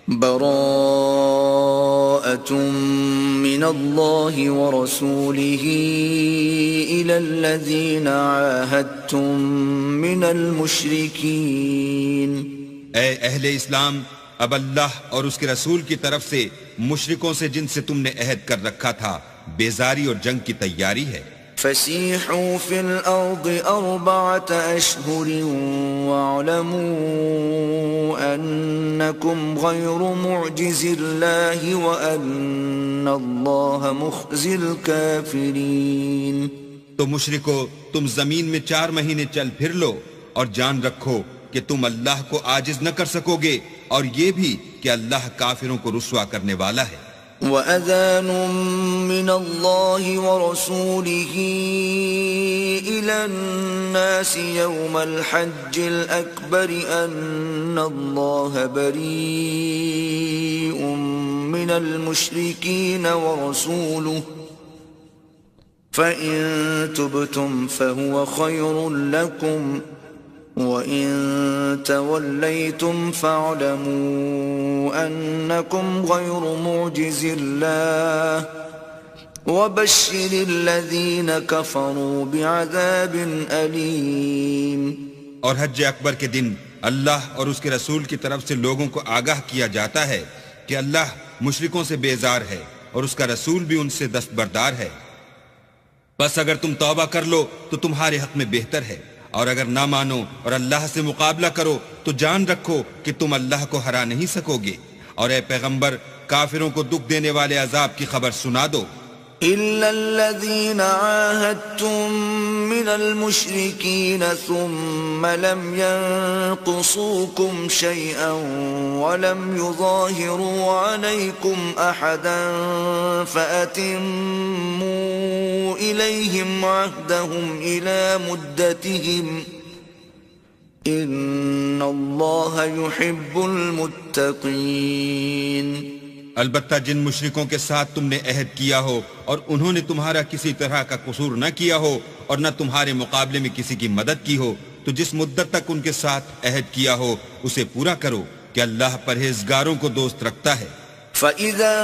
براءة من الله ورسوله إلى الذين عاهدتم من المشركين. اے اہل اسلام، اب اللہ اور اس کے رسول کی طرف سے مشرکوں سے جن سے تم نے عہد کر رکھا تھا بیزاری اور جنگ کی تیاری ہے. فسیحوا فی الارض 4 اشہر واعلموا انکم غیر معجز اللہ وان اللہ مخزی الکافرین. تو مشرکو، تم زمین میں 4 مہینے چل پھر لو اور جان رکھو کہ تم اللہ کو عاجز نہ کر سکو گے، اور یہ بھی کہ اللہ کافروں کو رسوا کرنے والا ہے. وَأَذَانٌ مِّنَ اللَّهِ وَرَسُولِهِ إِلَى النَّاسِ يَوْمَ الْحَجِّ الْأَكْبَرِ أَنَّ اللَّهَ بَرِيءٌ مِّنَ الْمُشْرِكِينَ وَرَسُولُهُ فَإِن تُبْتُمْ فَهُوَ خَيْرٌ لَّكُمْ وَإِن تَوَلَّيْتُمْ فَاعْلَمُوا أَنَّكُمْ غَيْرُ مُعْجِزِ اللَّهِ وَبَشِّرِ الَّذِينَ كَفَرُوا بِعَذَابٍ أَلِيمٍ. اور حج اکبر کے دن اللہ اور اس کے رسول کی طرف سے لوگوں کو آگاہ کیا جاتا ہے کہ اللہ مشرکوں سے بیزار ہے اور اس کا رسول بھی ان سے دستبردار ہے. بس اگر تم توبہ کر لو تو تمہارے حق میں بہتر ہے، اور اگر نہ مانو اور اللہ سے مقابلہ کرو تو جان رکھو کہ تم اللہ کو ہرا نہیں سکو گے. اور اے پیغمبر، کافروں کو دکھ دینے والے عذاب کی خبر سنا دو. إِلَّا الَّذِينَ عَاهَدتُّم مِّنَ الْمُشْرِكِينَ ثُمَّ لَمْ يَنقُصُوكُمْ شَيْئًا وَلَمْ يُظَاهِرُوا عَلَيْكُمْ أَحَدًا فَأَتِمُّوا إِلَيْهِمْ عَهْدَهُمْ إِلَى مُدَّتِهِمْ إِنَّ اللَّهَ يُحِبُّ الْمُتَّقِينَ. البتہ جن مشرکوں کے ساتھ تم نے عہد کیا ہو اور انہوں نے تمہارا کسی طرح کا قصور نہ کیا ہو اور نہ تمہارے مقابلے میں کسی کی مدد کی ہو، تو جس مدت تک ان کے ساتھ عہد کیا ہو اسے پورا کرو کہ اللہ پرہیزگاروں کو دوست رکھتا ہے. فَإِذَا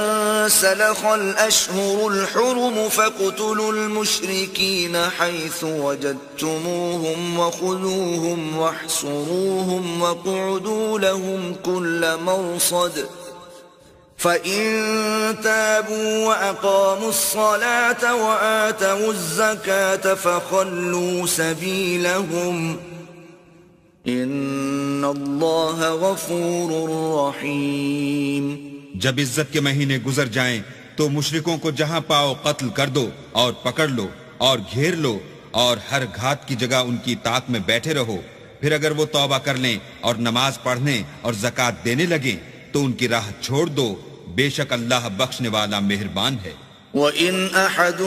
سَلَخَ الْأَشْهُرُ الْحُرُمُ فَاقْتُلُوا الْمُشْرِكِينَ حَيْثُ وَجَدتُّمُوهُمْ وَخُذُوهُمْ وَاحْصُرُوهُمْ وَاقْعُدُوا لَهُمْ كُلَّ مَرْصَدٍ فَإِن تَابُوا وَأَقَامُوا الصَّلَاةَ وَآتَوُا الزَّكَاةَ فَخَلُّوا سَبِيلَهُمْ إِنَّ اللَّهَ غَفُورٌ رَّحِيمٌ. جب عزت کے مہینے گزر جائیں تو مشرکوں کو جہاں پاؤ قتل کر دو اور پکڑ لو اور گھیر لو، اور ہر گھات کی جگہ ان کی اطاعت میں بیٹھے رہو. پھر اگر وہ توبہ کر لیں اور نماز پڑھنے اور زکوٰۃ دینے لگیں تو ان کی راہ چھوڑ دو، بے شک اللہ بخشنے والا مہربان ہے. وَإِنْ أَحَدٌ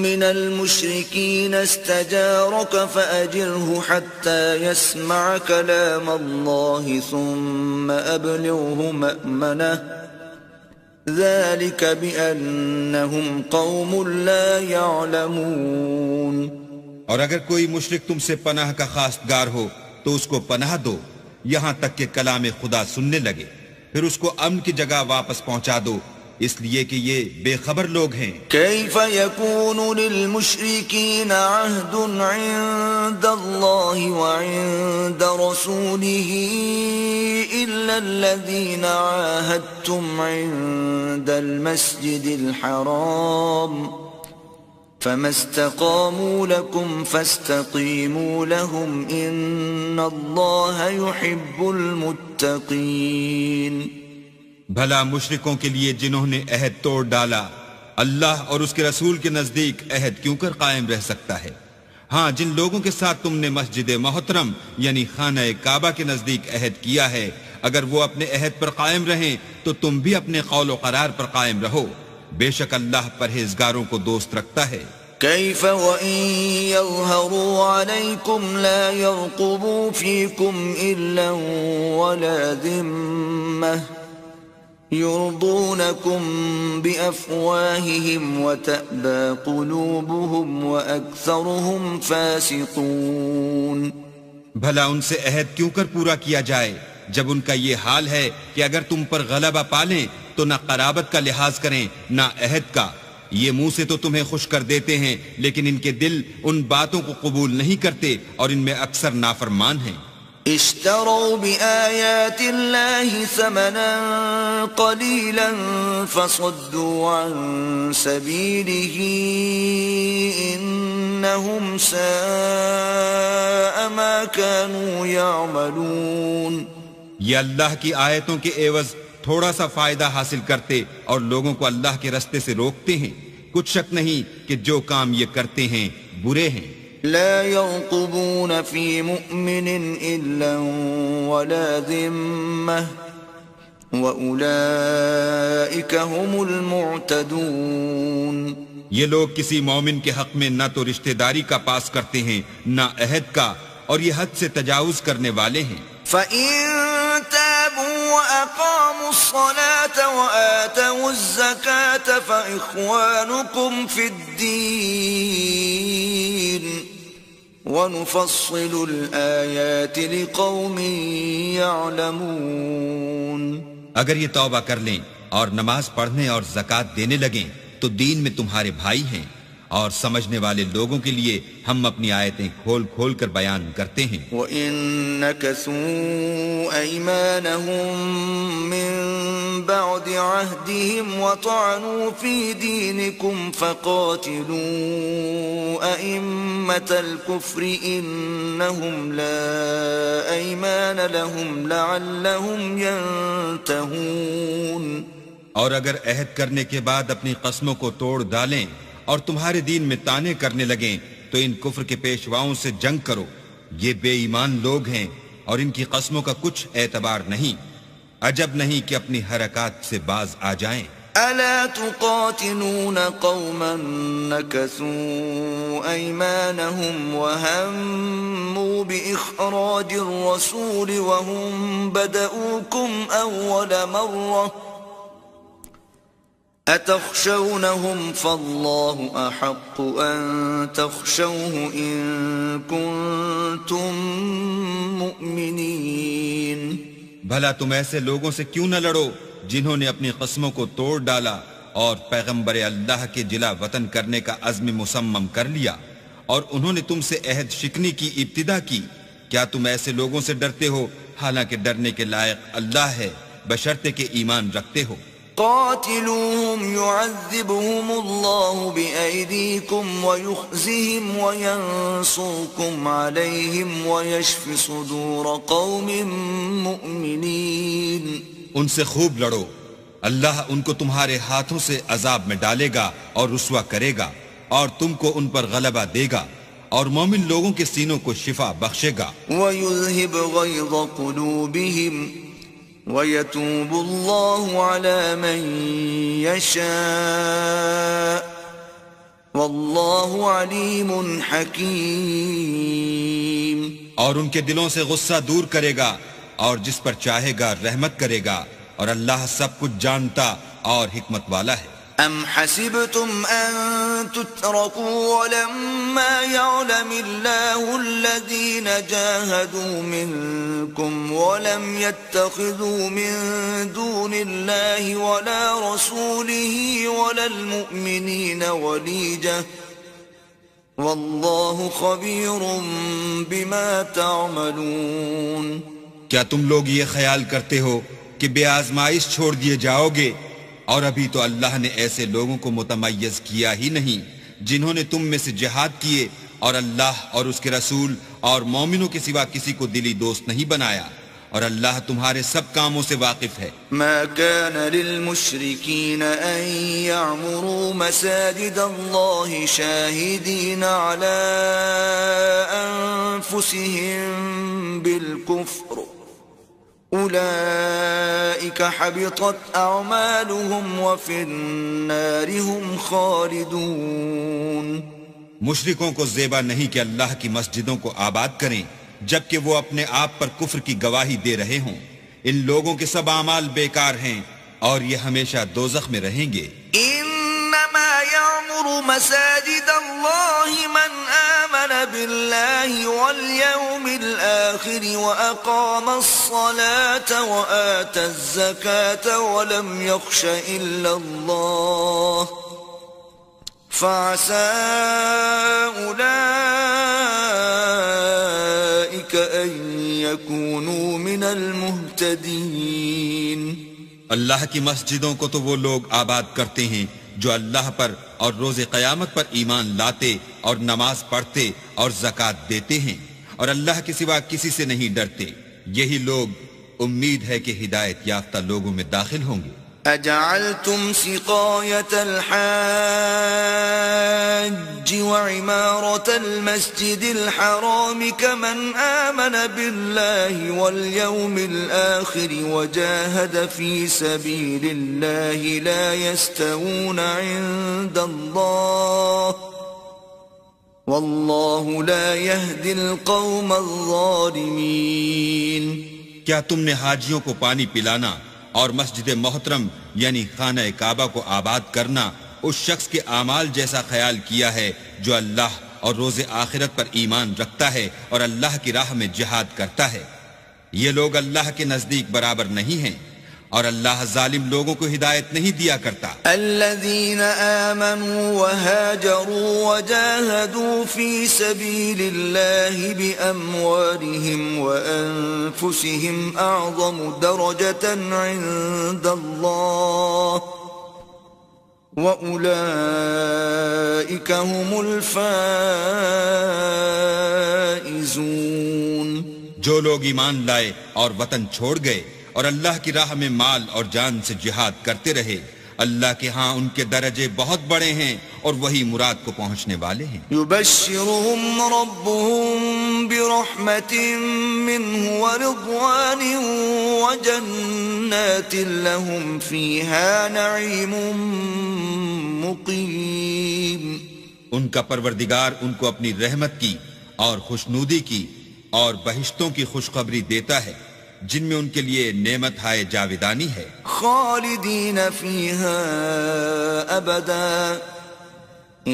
مِّنَ الْمُشْرِكِينَ اسْتَجَارَكَ فَأَجِرْهُ حَتَّى يَسْمَعَ كَلَامَ اللَّهِ ثُمَّ أَبْلِغْهُ مَأْمَنَهُ ذَلِكَ بِأَنَّهُمْ قَوْمٌ لَا يَعْلَمُونَ. اور اگر کوئی مشرک تم سے پناہ کا خواستگار ہو تو اس کو پناہ دو یہاں تک کہ کلام خدا سننے لگے، پھر اس کو امن کی جگہ واپس پہنچا دو، اس لیے کہ یہ بے خبر لوگ ہیں. كيف يكون للمشركين عهد عند الله وعند رسوله إلا الذين عاهدتم عند المسجد الحرام فما استقاموا لكم فاستقيموا لهم إن الله يحب المتقين. بھلا مشرکوں کے لیے جنہوں نے عہد توڑ ڈالا اللہ اور اس کے رسول کے نزدیک عہد کیوں کر قائم رہ سکتا ہے؟ ہاں، جن لوگوں کے ساتھ تم نے مسجد محترم یعنی خانہ کعبہ کے نزدیک عہد کیا ہے، اگر وہ اپنے عہد پر قائم رہیں تو تم بھی اپنے قول و قرار پر قائم رہو، بے شک اللہ پرہیزگاروں کو دوست رکھتا ہے. كيف وإن يظهروا عليكم لا يرقبوا فيكم إلا ولا ذمة يرضونكم بأفواههم وتأبى قلوبهم وأكثرهم فاسقون. بھلا ان سے عہد کیوں کر پورا کیا جائے جب ان کا یہ حال ہے کہ اگر تم پر غلبہ پالیں تو نہ قرابت کا لحاظ کریں نہ عہد کا. یہ منہ سے تو تمہیں خوش کر دیتے ہیں لیکن ان کے دل ان باتوں کو قبول نہیں کرتے اور ان میں اکثر نافرمان ہیں. اشتروا بآيات الله ثمنا قليلا فصدوا عن سبيله إنهم ساء ما كانوا يعملون. یہ اللہ کی آیتوں کے عوض تھوڑا سا فائدہ حاصل کرتے اور لوگوں کو اللہ کے رستے سے روکتے ہیں. کچھ شک نہیں کہ جو کام یہ کرتے ہیں برے ہیں. لا يرقبون في مؤمن إلا ولا ذمة وأولئك هم المعتدون. یہ لوگ کسی مومن کے حق میں نہ تو رشتہ داری کا پاس کرتے ہیں نہ عہد کا اور یہ حد سے تجاوز کرنے والے ہیں. فَإِن تَابُوا وَأَقَامُوا الصَّلَاةَ وَآتَوُا الزَّكَاةَ فَإِخْوَانُكُمْ فِي الدِّينِ وَنُفَصِّلُ الْآيَاتِ لِقَوْمٍ يَعْلَمُونَ. اگر یہ توبہ کر لیں اور نماز پڑھنے اور زکوٰۃ دینے لگیں تو دین میں تمہارے بھائی ہیں اور سمجھنے والے لوگوں کے لیے ہم اپنی آیتیں کھول کھول کر بیان کرتے ہیں. وَإِن نَكَثُوا أَيْمَانَهُم مِّن بَعْدِ عَهْدِهِمْ وَطَعَنُوا فِي دِينِكُمْ فَقَاتِلُوا أَئِمَّةَ الْكُفْرِ إِنَّهُمْ لَا أَيْمَانَ لَهُمْ لَعَلَّهُمْ يَنْتَهُونَ. اور اگر عہد کرنے کے بعد اپنی قسموں کو توڑ ڈالیں اور تمہارے دین میں طعنے کرنے لگیں تو ان کفر کے پیشواؤں سے جنگ کرو. یہ بے ایمان لوگ ہیں اور ان کی قسموں کا کچھ اعتبار نہیں. عجب نہیں کہ اپنی حرکات سے باز آ جائیں. ألا تقاتلون قوما نكثوا أيمانهم وهموا بإخراج الرسول وهم بدؤوكم أول مرة أتخشونهم فالله أحق أن تخشوه إن كنتم مؤمنين. بھلا تم ایسے لوگوں سے کیوں نہ لڑو جنہوں نے اپنی قسموں کو توڑ ڈالا اور پیغمبر اللہ کے جلا وطن کرنے کا عزم مصمم کر لیا اور انہوں نے تم سے عہد شکنی کی ابتدا کی. کیا تم ایسے لوگوں سے ڈرتے ہو حالانکہ ڈرنے کے لائق اللہ ہے بشرطے کہ ایمان رکھتے ہو. قاتلوهم يعذبهم الله بأيديكم ويخزهم وينصركم عليهم ويشف صدور قوم مؤمنين. ان سے خوب لڑو، اللہ ان کو تمہارے ہاتھوں سے عذاب میں ڈالے گا اور رسوا کرے گا اور تم کو ان پر غلبہ دے گا اور مومن لوگوں کے سینوں کو شفا بخشے گا. وَيُذْهِبْ غَيْظَ قُلُوبِهِمْ وَيَتُوبُ اللَّهُ عَلَى مَن يَشَاءُ وَاللَّهُ عَلِيمٌ حَكِيمٌ. اور ان کے دلوں سے غصہ دور کرے گا اور جس پر چاہے گا رحمت کرے گا اور اللہ سب کچھ جانتا اور حکمت والا ہے. أَمْ حَسِبْتُمْ أَن تُتْرَكُوا وَلَمَّا يَعْلَمِ اللَّهُ الَّذِينَ جَاهَدُوا مِنكُمْ وَلَمْ يَتَّخِذُوا مِن دُونِ اللَّهِ وَلَا رَسُولِهِ وَلَا الْمُؤْمِنِينَ وَلِيجَةً وَاللَّهُ خَبِيرٌ بِمَا تَعْمَلُونَ. کیا تم لوگ یہ خیال کرتے ہو کہ بے آزمائش چھوڑ دیے جاؤ گے؟ اور ابھی تو اللہ نے ایسے لوگوں کو متمیز کیا ہی نہیں جنہوں نے تم میں سے جہاد کیے اور اللہ اور اس کے رسول اور مومنوں کے سوا کسی کو دلی دوست نہیں بنایا اور اللہ تمہارے سب کاموں سے واقف ہے. ما كان للمشركين أن يعمروا مساجد الله شاهدين على أنفسهم بالكفر أولئك حبطت أعمالهم وفي النار هم خالدون. مشرکوں کو زیبا نہیں کہ اللہ کی مسجدوں کو آباد کریں جبکہ وہ اپنے آپ پر کفر کی گواہی دے رہے ہوں. ان لوگوں کے سب اعمال بیکار ہیں اور یہ ہمیشہ دوزخ میں رہیں گے. إنما يعمر مساجد الله من آمن بالله واليوم الآخر وأقام الصلاة وآتى الزكاة ولم يخش إلا الله فعسى أولئك أن يكونوا من المهتدين. اللہ کی مسجدوں کو تو وہ لوگ آباد کرتے ہیں جو اللہ پر اور روز قیامت پر ایمان لاتے اور نماز پڑھتے اور زکوٰۃ دیتے ہیں اور اللہ کے سوا کسی سے نہیں ڈرتے. یہی لوگ امید ہے کہ ہدایت یافتہ لوگوں میں داخل ہوں گے. أجعلتم سقاية الحاج وعمارة المسجد الحرام كمن آمن بالله واليوم الآخر وجاهد في سبيل الله لا يستوون عند الله والله لا يهدي القوم الظالمين. کیا تم نے حاجیوں کو پانی پلانا اور مسجد محترم یعنی خانہ کعبہ کو آباد کرنا اس شخص کے اعمال جیسا خیال کیا ہے جو اللہ اور روز آخرت پر ایمان رکھتا ہے اور اللہ کی راہ میں جہاد کرتا ہے؟ یہ لوگ اللہ کے نزدیک برابر نہیں ہیں اور اللہ ظالم لوگوں کو ہدایت نہیں دیا کرتا. الذين آمنوا وهاجروا وجاهدوا في سبيل الله بأموالهم وأنفسهم أعظم درجة عند الله وأولئك هم الفائزون. جو لوگ ایمان لائے اور وطن چھوڑ گئے اور اللہ کی راہ میں مال اور جان سے جہاد کرتے رہے اللہ کے ہاں ان کے درجے بہت بڑے ہیں اور وہی مراد کو پہنچنے والے ہیں. يبشرهم ربهم برحمة منه ورضوان وجنات لهم فيها نعيم مقيم. ان کا پروردگار ان کو اپنی رحمت کی اور خوشنودی کی اور بہشتوں کی خوشخبری دیتا ہے جن میں ان کے لیے نعمت ہائے جاویدانی ہے. خالدین فیہا ابدا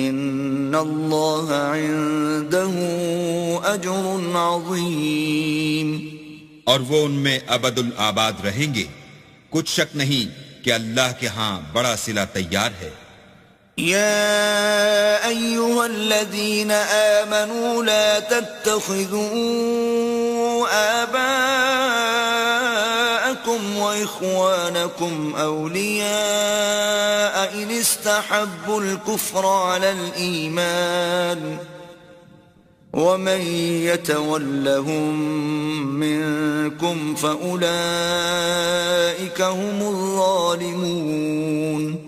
ان اللہ عنده اجر عظیم. اور وہ ان میں ابد الآباد رہیں گے. کچھ شک نہیں کہ اللہ کے ہاں بڑا صلہ تیار ہے. يا أيها الذين آمنوا لا تتخذوا آباءكم وإخوانكم أولياء إن استحبوا الكفر على الإيمان ومن يتولهم منكم فأولئك هم الظالمون.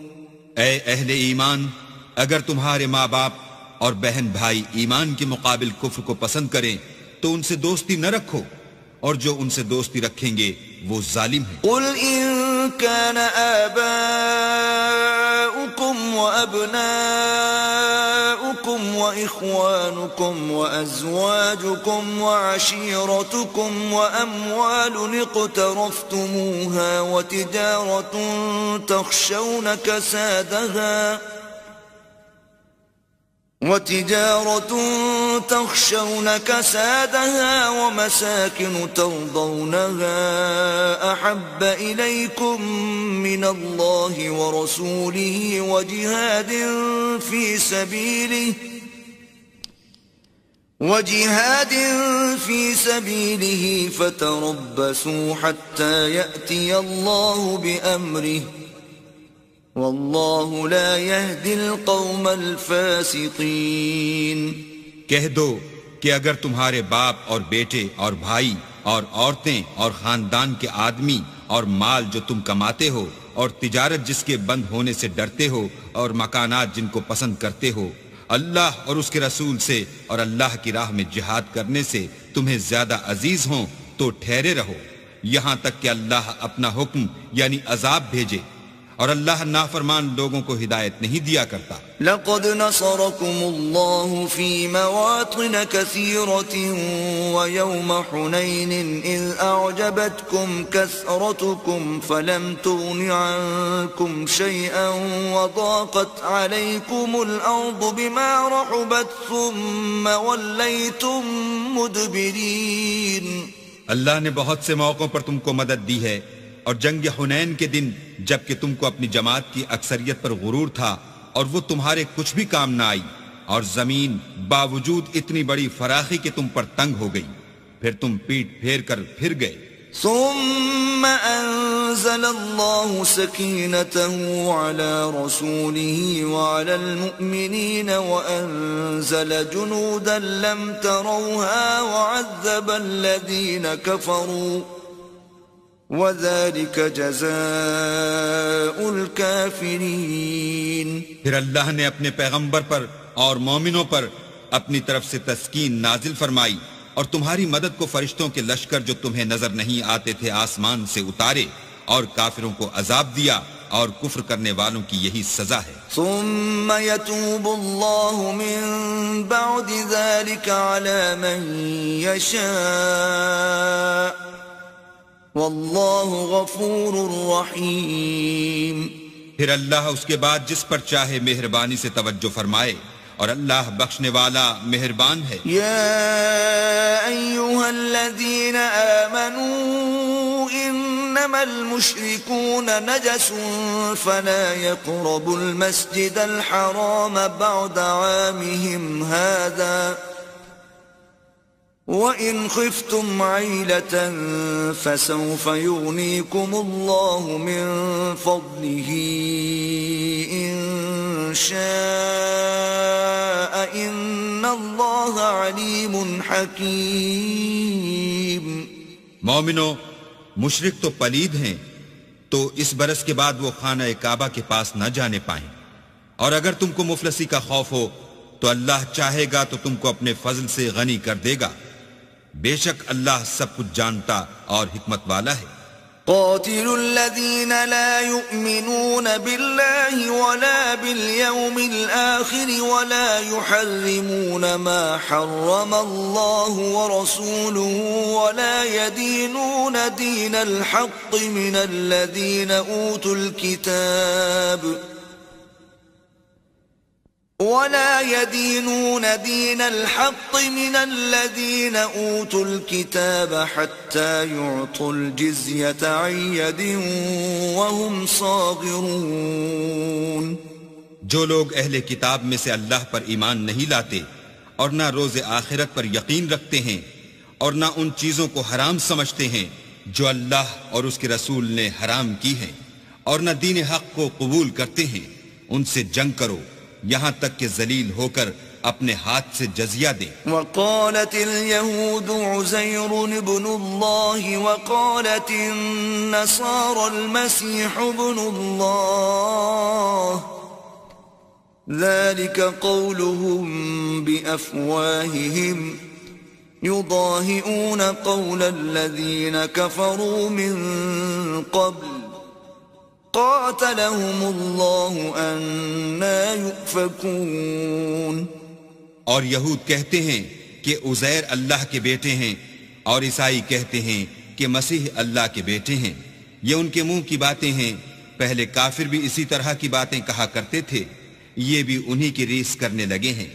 اے اہل ایمان اگر تمہارے ماں باپ اور بہن بھائی ایمان کے مقابل کفر کو پسند کریں تو ان سے دوستی نہ رکھو اور جو ان سے دوستی رکھیں گے وہ ظالم ہیں. قل ان كان آباؤكم وأبناؤكم وإخوانكم وأزواجكم وعشيرتكم وأموال اقترفتموها وتجارة تخشون كسادها ومساكن ترضونها أحب إليكم من الله ورسوله وجهاد في سبيله فتربصوا حتى يأتي الله بأمره واللہ لا يهدي القوم الفاسقین. کہہ دو کہ اگر تمہارے باپ اور بیٹے اور بھائی اور عورتیں اور خاندان کے آدمی اور مال جو تم کماتے ہو اور تجارت جس کے بند ہونے سے ڈرتے ہو اور مکانات جن کو پسند کرتے ہو اللہ اور اس کے رسول سے اور اللہ کی راہ میں جہاد کرنے سے تمہیں زیادہ عزیز ہوں تو ٹھہرے رہو یہاں تک کہ اللہ اپنا حکم یعنی عذاب بھیجے اور اللہ نافرمان لوگوں کو ہدایت نہیں دیا کرتا۔ لقد نصركم الله في مواطن كثيرة ويوم حنين إذ أعجبتكم كثرتكم فلم تغن عنكم شيئا وضاقت عليكم الأرض بما رحبت ثم وليتم مدبرين۔ اللہ نے بہت سے موقعوں پر تم کو مدد دی ہے، اور جنگ حنین کے دن جبکہ تم کو اپنی جماعت کی اکثریت پر غرور تھا اور وہ تمہارے کچھ بھی کام نہ آئی، اور زمین باوجود اتنی بڑی فراخی کہ تم پر تنگ ہو گئی، پھر تم پیٹ پھیر کر پھر گئے۔ ثم أنزل الله سكينته على رسوله وعلى المؤمنين وأنزل جنودا لم تروها وعذب الذين كفروا وَذَلِكَ جَزَاءُ الْكَافِرِينَ۔ پھر اللہ نے اپنے پیغمبر پر اور مومنوں پر اپنی طرف سے تسکین نازل فرمائی، اور تمہاری مدد کو فرشتوں کے لشکر جو تمہیں نظر نہیں آتے تھے آسمان سے اتارے، اور کافروں کو عذاب دیا، اور کفر کرنے والوں کی یہی سزا ہے۔ ثم يتوب الله من بعد ذلك على من يشاء واللہ غفور رحیم۔ پھر اللہ اس کے بعد جس پر چاہے مہربانی سے توجہ فرمائے، اور اللہ بخشنے والا مہربان ہے۔ یا ایہا الذین آمنوا انما المشرکون نجس فلا يقربوا المسجد الحرام بعد عامهم هذا وَإِنْ خِفْتُمْ عَيْلَةً فَسَوْفَ يُغْنِيكُمُ اللَّهُ مِنْ فَضْلِهِ إِنْ شَاءَ إِنَّ اللَّهَ عَلِيمٌ حَكِيمٌ۔ مومنو، مشرک تو پلید ہیں، تو اس برس کے بعد وہ خانہ کعبہ کے پاس نہ جانے پائیں، اور اگر تم کو مفلسی کا خوف ہو تو اللہ چاہے گا تو تم کو اپنے فضل سے غنی کر دے گا، بے شک اللہ سب کچھ جانتا اور حکمت والا ہے۔ قاتلوا الذين لا يؤمنون بالله ولا باليوم الآخر ولا يحرمون ما حرم الله ورسوله ولا يدينون دين الحق من الذين أوتوا الكتاب حتى يعطوا الجزية عن يد وهم صاغرون۔ جو لوگ اہل کتاب میں سے اللہ پر ایمان نہیں لاتے اور نہ روز آخرت پر یقین رکھتے ہیں اور نہ ان چیزوں کو حرام سمجھتے ہیں جو اللہ اور اس کے رسول نے حرام کی ہیں اور نہ دین حق کو قبول کرتے ہیں، ان سے جنگ کرو یہاں تک کہ ذلیل ہو کر اپنے ہاتھ سے جزیہ دیں۔ وقالت اليهود عزير ابن الله وقالت النصارى المسيح ابن الله ذلك قولهم بأفواههم يضاهئون قول الذين كفروا من قبل قاتلهم الله أنا يؤفكون۔ اور یہود کہتے ہیں کہ عزیر اللہ کے بیٹے ہیں، اور عیسائی کہتے ہیں کہ مسیح اللہ کے بیٹے ہیں، یہ ان کے منہ کی باتیں ہیں، پہلے کافر بھی اسی طرح کی باتیں کہا کرتے تھے، یہ بھی انہی کی ریس کرنے لگے ہیں،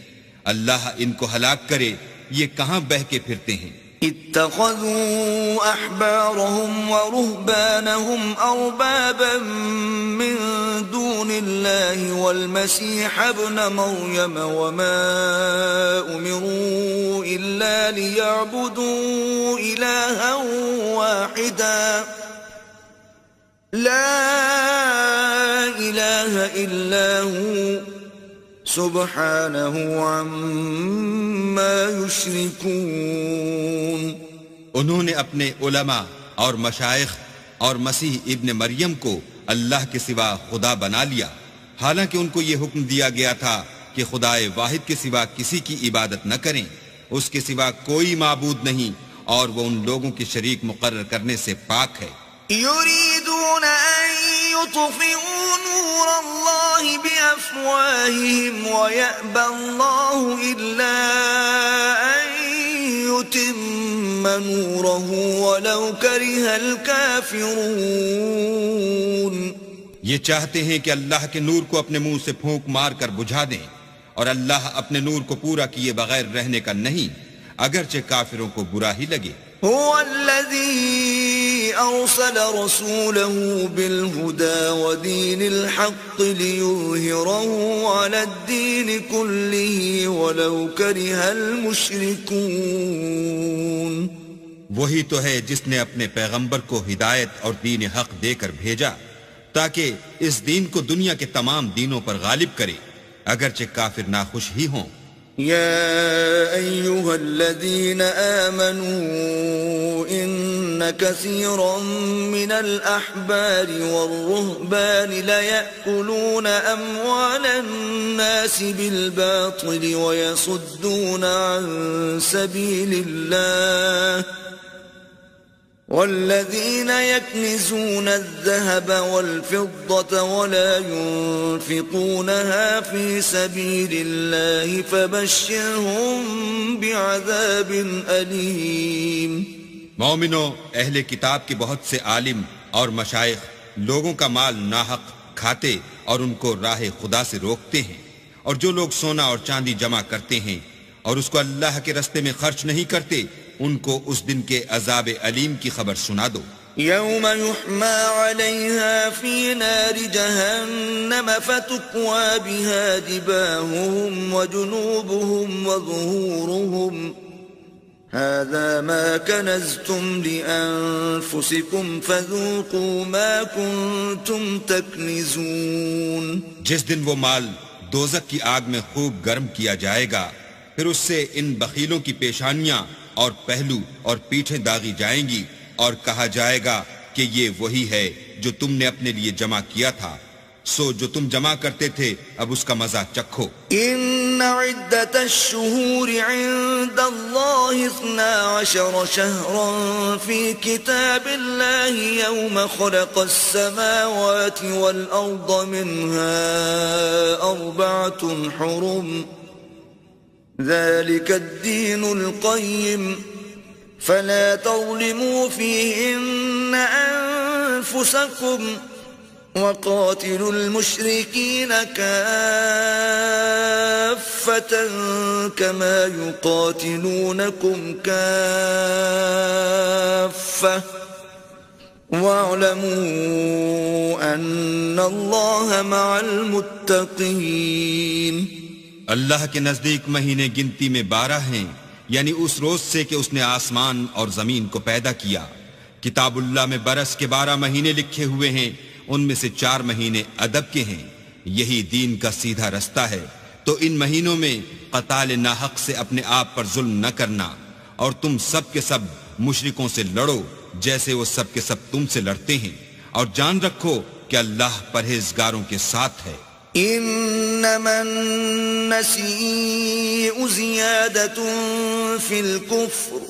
اللہ ان کو ہلاک کرے، یہ کہاں بہہ کے پھرتے ہیں۔ اتخذوا احبارهم ورهبانهم اربابا من دون الله والمسيح ابن مريم وما امروا الا ليعبدوا الها واحدا لا اله الا هو سبحانہ عما یشرکون۔ انہوں نے اپنے علماء اور مشائخ اور مسیح ابن مریم کو اللہ کے سوا خدا بنا لیا، حالانکہ ان کو یہ حکم دیا گیا تھا کہ خدائے واحد کے سوا کسی کی عبادت نہ کریں، اس کے سوا کوئی معبود نہیں، اور وہ ان لوگوں کے شریک مقرر کرنے سے پاک ہے۔ یریدون ان ليطفئوا نور الله بأفواههم ويأبى الله إلا أن يتم نوره ولو كره الكافرون. یہ چاہتے ہیں کہ اللہ کے نور کو اپنے منہ سے پھونک مار کر بجھا دیں، اور اللہ اپنے نور کو پورا کیے بغیر رہنے کا نہیں، اگرچہ کافروں کو برا ہی لگے. هو الذي أرسل رسوله بالهدى ودين الحق ليظهره على الدين كله ولو كره المشركون. وہی تو ہے جس نے اپنے پیغمبر کو ہدایت اور دین حق دے کر بھیجا تاکہ اس دین کو دنیا کے تمام دینوں پر غالب کرے، اگرچہ کافر ناخوش ہی ہوں. يا أيها الذين آمنوا إن كثيرا من الأحبار والرهبان ليأكلون أموال الناس بالباطل ويصدون عن سبيل الله والذين يكنزون الذهب والفضة ولا ينفقونها في سبيل الله فبشرهم بعذاب أليم. مومنو، اہل کتاب کے بہت سے عالم اور مشائخ لوگوں کا مال ناحق کھاتے اور ان کو راہ خدا سے روکتے ہیں، اور جو لوگ سونا اور چاندی جمع کرتے ہیں اور اس کو اللہ کے راستے میں خرچ نہیں کرتے، ان کو اس دن کے عذاب علیم کی خبر سنا دو. يوم يحمى عليها في نار جهنم فتكوى بها جباههم وجنوبهم وظهورهم هذا ما كنزتم لأنفسكم فذوقوا ما كنتم تكنزون. جس دن وہ مال دوزخ کی آگ میں خوب گرم کیا جائے گا، پھر اس سے ان بخیلوں کی پیشانیاں اور پہلو اور پیٹھیں داغی جائیں گی، اور کہا جائے گا کہ یہ وہی ہے جو تم نے اپنے لیے جمع کیا تھا، سو جو تم جمع کرتے تھے اب اس کا مزہ چکھو. ان عدت الشہور عند اللہ 12 شہرا فی کتاب اللہ یوم خلق السماوات والارض منها 4 حرم ذلك الدين القيم فلا تظلموا فيهن أنفسكم وقاتلوا المشركين كافة كما يقاتلونكم كافة واعلموا أن الله مع المتقين. اللہ کے نزدیک مہینے گنتی میں 12 ہیں، یعنی اس روز سے کہ اس نے آسمان اور زمین کو پیدا کیا. کتاب اللہ میں برس کے 12 مہینے لکھے ہوئے ہیں، ان میں سے 4 مہینے ادب کے ہیں. یہی دین کا سیدھا رستہ ہے. تو ان مہینوں میں قتال ناحق سے اپنے آپ پر ظلم نہ کرنا، اور تم سب کے سب مشرکوں سے لڑو جیسے وہ سب کے سب تم سے لڑتے ہیں، اور جان رکھو کہ اللہ پرہیزگاروں کے ساتھ ہے. انما النسيء زيادة في الكفر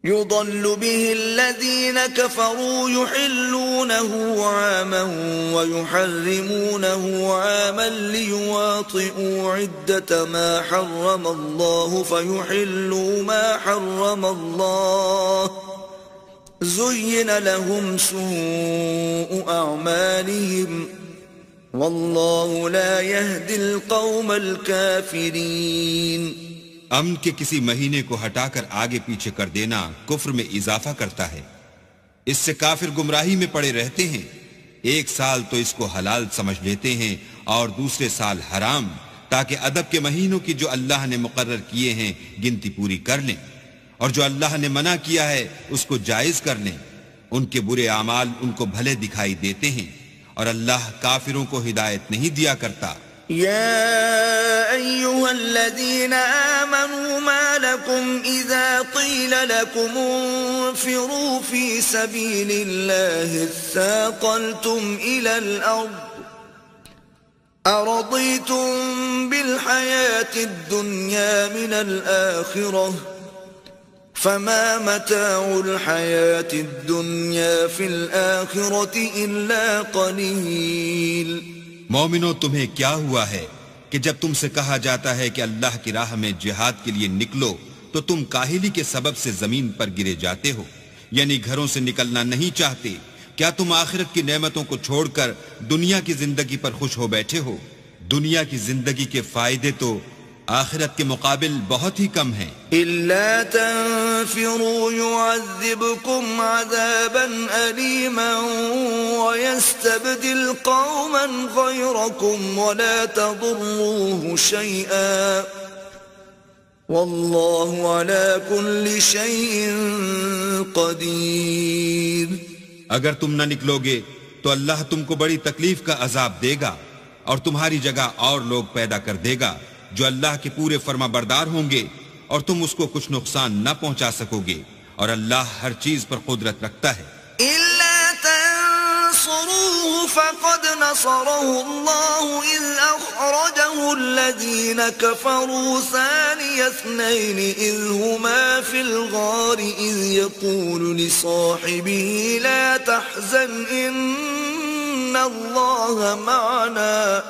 يضل به الذين كفروا يحلونه عاما ويحرمونه عاما ليواطئوا عدة ما حرم الله فيحلوا ما حرم الله زين لهم سوء أعمالهم واللہ لا يهدي القوم الكافرین. امن کے کسی مہینے کو ہٹا کر آگے پیچھے کر دینا کفر میں اضافہ کرتا ہے. اس سے کافر گمراہی میں پڑے رہتے ہیں. ایک سال تو اس کو حلال سمجھ لیتے ہیں اور دوسرے سال حرام، تاکہ ادب کے مہینوں کی جو اللہ نے مقرر کیے ہیں گنتی پوری کر لیں، اور جو اللہ نے منع کیا ہے اس کو جائز کر لیں. ان کے برے اعمال ان کو بھلے دکھائی دیتے ہیں، اور اللہ کافروں کو ہدایت نہیں دیا کرتا. يا أيها الذين آمنوا ما لكم إذا قيل لكم انفروا في سبيل الله اثاقلتم إلى الأرض أرضيتم بالحياة الدنيا من الآخرة فما متاع الحياة الدنيا في الآخرة إلا قليل. مومنو تمہیں کیا ہوا ہے کہ جب تم سے کہا جاتا ہے کہ اللہ کی راہ میں جہاد کے لیے نکلو تو تم کاہلی کے سبب سے زمین پر گرے جاتے ہو، یعنی گھروں سے نکلنا نہیں چاہتے. کیا تم آخرت کی نعمتوں کو چھوڑ کر دنیا کی زندگی پر خوش ہو بیٹھے ہو؟ دنیا کی زندگی کے فائدے تو آخرت کے مقابل بہت ہی کم ہیں. إلا تنفروا يعذبكم عذابا أليما ويستبدل قوما غيركم ولا تضروه شيئا والله على كل شيء قدير. اگر تم نہ نکلو گے تو اللہ تم کو بڑی تکلیف کا عذاب دے گا اور تمہاری جگہ اور لوگ پیدا کر دے گا جو اللہ کے پورے فرما بردار ہوں گے اور تم اس کو کچھ نقصان نہ پہنچا سکو گے، اور اللہ ہر چیز پر قدرت رکھتا ہے. إلا تنصروه فقد نصره الله إذ أخرجه الذين كفروا ثاني اثنين إذ هما في الغار إذ يقول لصاحبه لا تحزن إن الله معنا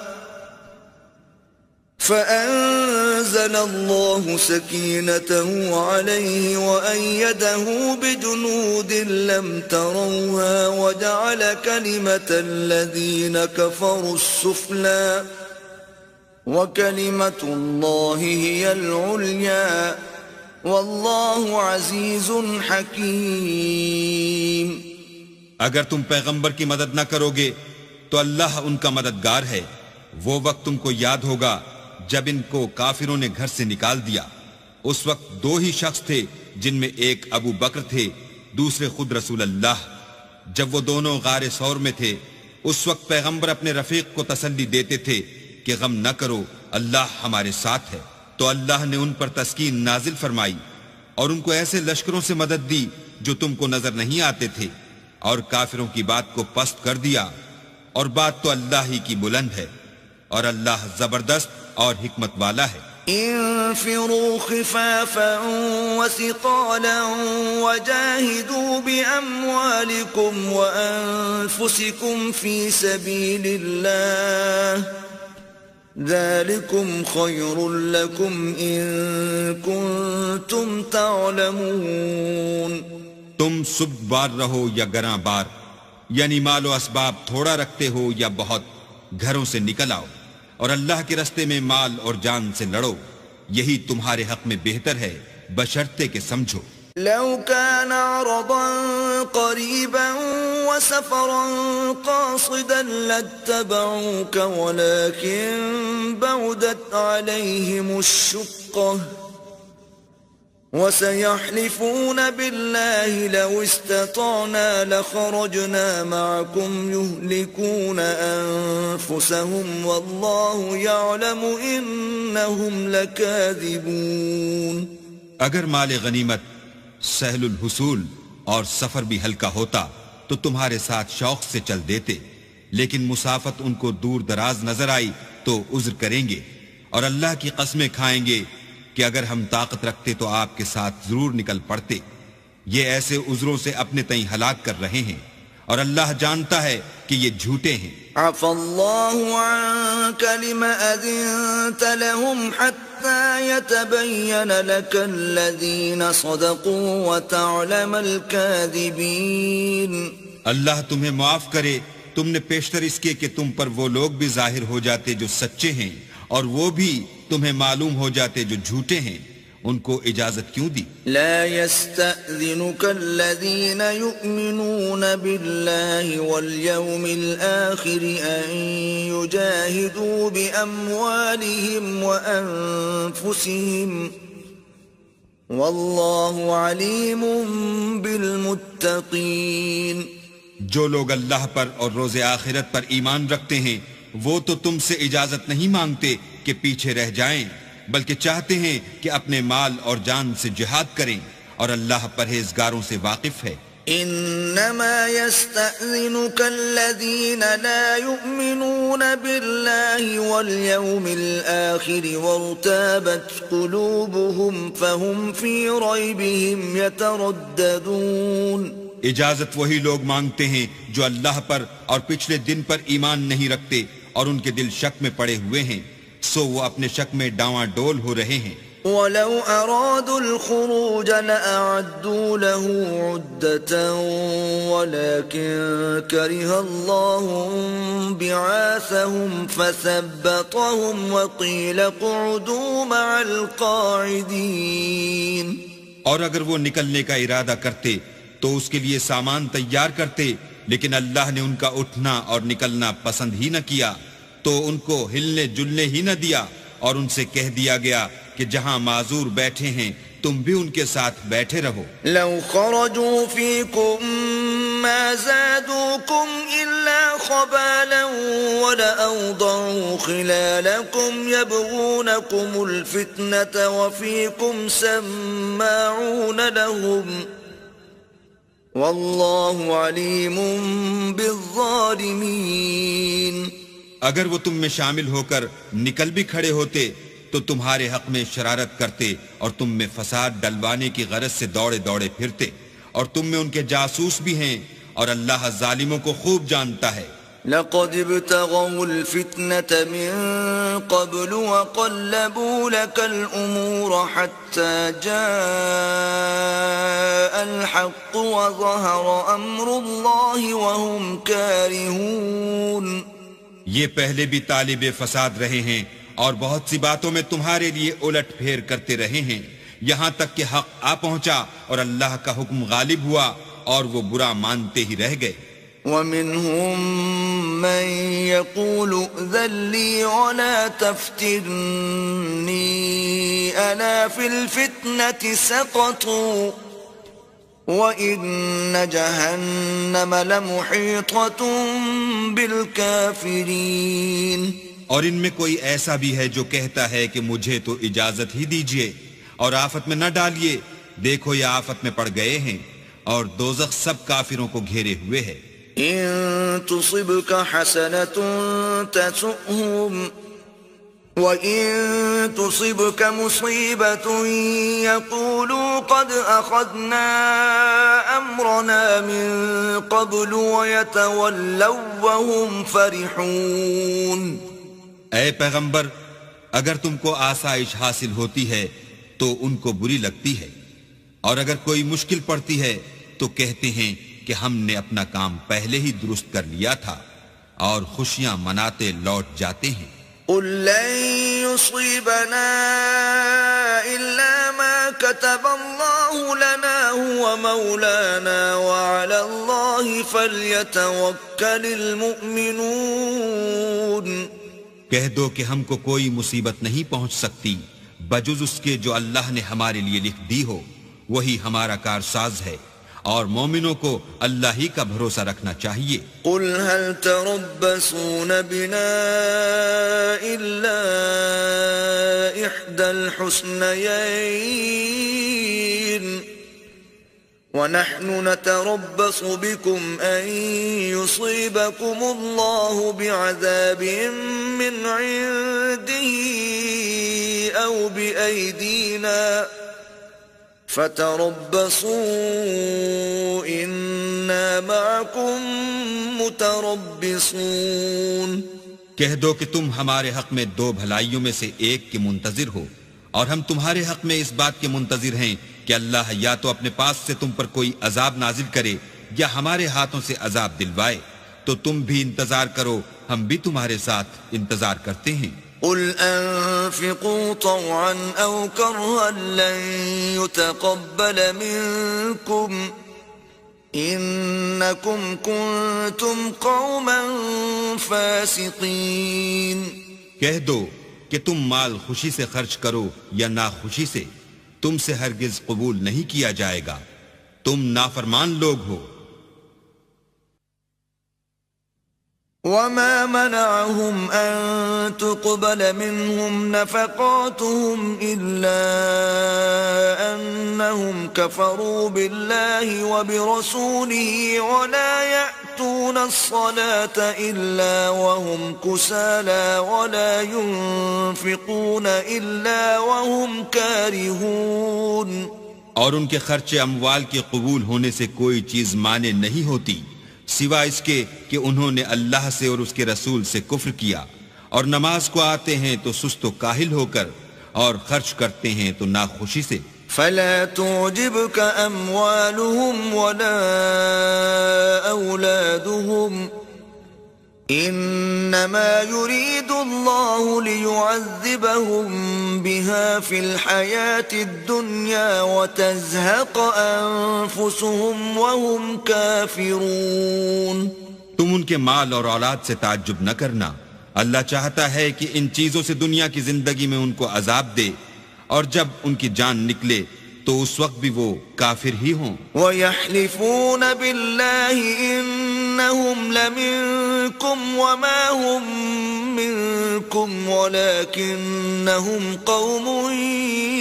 فأنزل الله سكينته عليه وأيده بجنود لم تروها وجعل كلمة الذين كفروا السفلى وكلمة الله هي العليا والله عزيز حكيم. اگر تم پیغمبر کی مدد نہ کرو گے تو اللہ ان کا مددگار ہے. وہ وقت تم کو یاد ہوگا جب ان کو کافروں نے گھر سے نکال دیا. اس وقت دو ہی شخص تھے جن میں ایک ابو بکر تھے، دوسرے خود رسول اللہ. جب وہ دونوں غار ثور میں تھے اس وقت پیغمبر اپنے رفیق کو تسلی دیتے تھے کہ غم نہ کرو، اللہ ہمارے ساتھ ہے. تو اللہ نے ان پر تسکین نازل فرمائی اور ان کو ایسے لشکروں سے مدد دی جو تم کو نظر نہیں آتے تھے، اور کافروں کی بات کو پست کر دیا، اور بات تو اللہ ہی کی بلند ہے، اور اللہ زبردست اور حکمت والا ہے. انفروا خفافا وثقالا وجاهدوا بأموالكم وأنفسكم في سبيل الله ذلكم خير لكم إن كنتم تعلمون. تم سب بار رہو یا گراں بار، یعنی مال و اسباب تھوڑا رکھتے ہو یا بہت، گھروں سے نکل آؤ اور اللہ کے رستے میں مال اور جان سے لڑو، یہی تمہارے حق میں بہتر ہے بشرطے کہ سمجھو. لو كان عرضا قريبا وسفرا قاصدا لاتبعوك ولكن بعدت عليهم الشقة وسيحلفون بالله لو استطعنا لخرجنا معكم يهلكون أنفسهم والله يعلم إنهم لكاذبون. اگر مال غنیمت سہل الحصول اور سفر بھی ہلکا ہوتا تو تمہارے ساتھ شوق سے چل دیتے، لیکن مسافت ان کو دور دراز نظر آئی تو عذر کریں گے، اور اللہ کی قسمیں کھائیں گے کہ اگر ہم طاقت رکھتے تو آپ کے ساتھ ضرور نکل پڑتے. یہ ایسے عذروں سے اپنے تئیں ہلاک کر رہے ہیں، اور اللہ جانتا ہے کہ یہ جھوٹے ہیں. عفى الله عنك لما أذنت لهم حتى يتبين لك الذين صدقوا وتعلم الكاذبين. اللہ تمہیں معاف کرے، تم نے پیشتر اس کے کہ تم پر وہ لوگ بھی ظاہر ہو جاتے جو سچے ہیں، اور وہ بھی تمہیں معلوم ہو جاتے جو جھوٹے ہیں. ان کو اجازت کیوں دی؟ لا يستأذنك الذين يؤمنون بالله واليوم الآخر أن يجاهدوا بأموالهم وأنفسهم والله عليم بالمتقين. جو لوگ اللہ پر اور روز آخرت پر ایمان رکھتے ہیں وہ تو تم سے اجازت نہیں مانگتے کہ پیچھے رہ جائیں، بلکہ چاہتے ہیں کہ اپنے مال اور جان سے جہاد کریں، اور اللہ پرہیزگاروں سے واقف ہے. إنما يستأذنك الذين لا يؤمنون بالله واليوم الآخر وارتابت قلوبهم فهم في ريبهم يترددون. اجازت وہی لوگ مانگتے ہیں جو اللہ پر اور پچھلے دن پر ایمان نہیں رکھتے اور ان کے دل شک میں پڑے ہوئے ہیں، سو وہ اپنے شک میں ڈاواں ڈول ہو رہے ہیں. وَلَوْ أَرَادُوا الْخُرُوجَ لَأَعَدُّوا لَهُ عُدَّةً وَلَكِنْ كَرِهَ اللَّهُ بِعَاثَهُمْ فَثَبَّطَهُمْ وَقِيلَ اقْعُدُوا مَعَ الْقَاعِدِينَ. اور اگر وہ نکلنے کا ارادہ کرتے تو اس کے لیے سامان تیار کرتے، لیکن اللہ نے ان کا اٹھنا اور نکلنا پسند ہی نہ کیا، تو ان کو ہلنے جلنے ہی نہ دیا، اور ان سے کہہ دیا گیا کہ جہاں معذور بیٹھے ہیں تم بھی ان کے ساتھ بیٹھے رہو. لو خرجوا فيكم ما زادوكم إلا خبالا ولأوضعوا خلالكم يبغونكم الفتنة وفيكم سماعون لهم والله عليم بالظالمين. اگر وہ تم میں شامل ہو کر نکل بھی کھڑے ہوتے تو تمہارے حق میں شرارت کرتے اور تم میں فساد ڈلوانے کی غرض سے دوڑے دوڑے پھرتے، اور تم میں ان کے جاسوس بھی ہیں، اور اللہ ظالموں کو خوب جانتا ہے. لقد ابتغوا الفتنة من قبل وقلبوا لك الأمور حتى جاء الحق وظهر أمر الله وهم كارهون. یہ پہلے بھی طالب فساد رہے ہیں اور بہت سی باتوں میں تمہارے لیے الٹ پھیر کرتے رہے ہیں، یہاں تک کہ حق آ پہنچا اور اللہ کا حکم غالب ہوا اور وہ برا مانتے ہی رہ گئے. وَمِنْهُمْ مَنْ يَقُولُ ائْذَنْ لِي وَلَا تَفْتِنِّي أَلَا فِي الْفِتْنَةِ سَقَطُوا وَإِنَّ جَهَنَّمَ لَمُحِيطَةٌ بِالْكَافِرِينَ. اور ان میں کوئی ایسا بھی ہے جو کہتا ہے کہ مجھے تو اجازت ہی دیجئے اور آفت میں نہ ڈالیے، دیکھو یہ آفت میں پڑ گئے ہیں اور دوزخ سب کافروں کو گھیرے ہوئے ہے. إن تصبك حسنة تسؤهم وإن تصبك مصيبة يقولوا قد أخذنا أمرنا من قبل ويتولوا وهم فرحون. اے پیغمبر، اگر تم کو آسائش حاصل ہوتی ہے تو ان کو بری لگتی ہے، اور اگر کوئی مشکل پڑتی ہے تو کہتے ہیں کہ ہم نے اپنا کام پہلے ہی درست کر لیا تھا، اور خوشیاں مناتے لوٹ جاتے ہیں. قل لن يصيبنا إلا ما كتب الله لنا هو مولانا وعلى الله فليتوكل المؤمنون. کہہ دو کہ ہم کو کوئی مصیبت نہیں پہنچ سکتی بجز اس کے جو اللہ نے ہمارے لیے لکھ دی ہو، وہی ہمارا کارساز ہے، اور مومنوں کو اللہ ہی کا بھروسہ رکھنا چاہیے. قل هل تربصون بنا إلا إحدى الحسنيين ونحن نتربص بكم أن يصيبكم الله بعذاب من عنده أو بأيدينا فتربصوا إنا معكم متربصون. کہہ دو کہ تم ہمارے حق میں دو بھلائیوں میں سے ایک کے منتظر ہو، اور ہم تمہارے حق میں اس بات کے منتظر ہیں کہ اللہ یا تو اپنے پاس سے تم پر کوئی عذاب نازل کرے یا ہمارے ہاتھوں سے عذاب دلوائے، تو تم بھی انتظار کرو، ہم بھی تمہارے ساتھ انتظار کرتے ہیں. قل أنفقوا طوعا أو كرها لن يتقبل منكم إنكم كنتم قوما فاسقين. کہہ دو کہ تم مال خوشی سے خرچ کرو یا ناخوشی سے، تم سے ہرگز قبول نہیں کیا جائے گا، تم نافرمان لوگ ہو. وما منعهم أن تقبل منهم نفقاتهم إلا أنهم كفروا بالله وبرسوله ولا يأتون الصلاة إلا وهم كسالى ولا ينفقون إلا وهم كارهون. اور ان کے خرچے اموال کے قبول ہونے سے کوئی چیز مانے نہیں ہوتی سوا اس کے کہ انہوں نے اللہ سے اور اس کے رسول سے کفر کیا، اور نماز کو آتے ہیں تو سست و کاہل ہو کر، اور خرچ کرتے ہیں تو ناخوشی سے. فلا تعجبك أموالهم ولا أولادهم إنما يريد الله ليعذبهم بها في الحياة الدنيا وتزهق أنفسهم وهم كافرون. تم ان کے مال اور اولاد سے تعجب نہ کرنا، اللہ چاہتا ہے کہ ان چیزوں سے دنیا کی زندگی میں ان کو عذاب دے، اور جب ان کی جان نکلے تو اس وقت بھی وہ کافر ہی ہوں. وَيَحْلِفُونَ بِاللَّهِ إِنَّهُمْ لَمِنكُمْ وَمَا هُمْ مِنكُمْ وَلَكِنَّهُمْ قَوْمٌ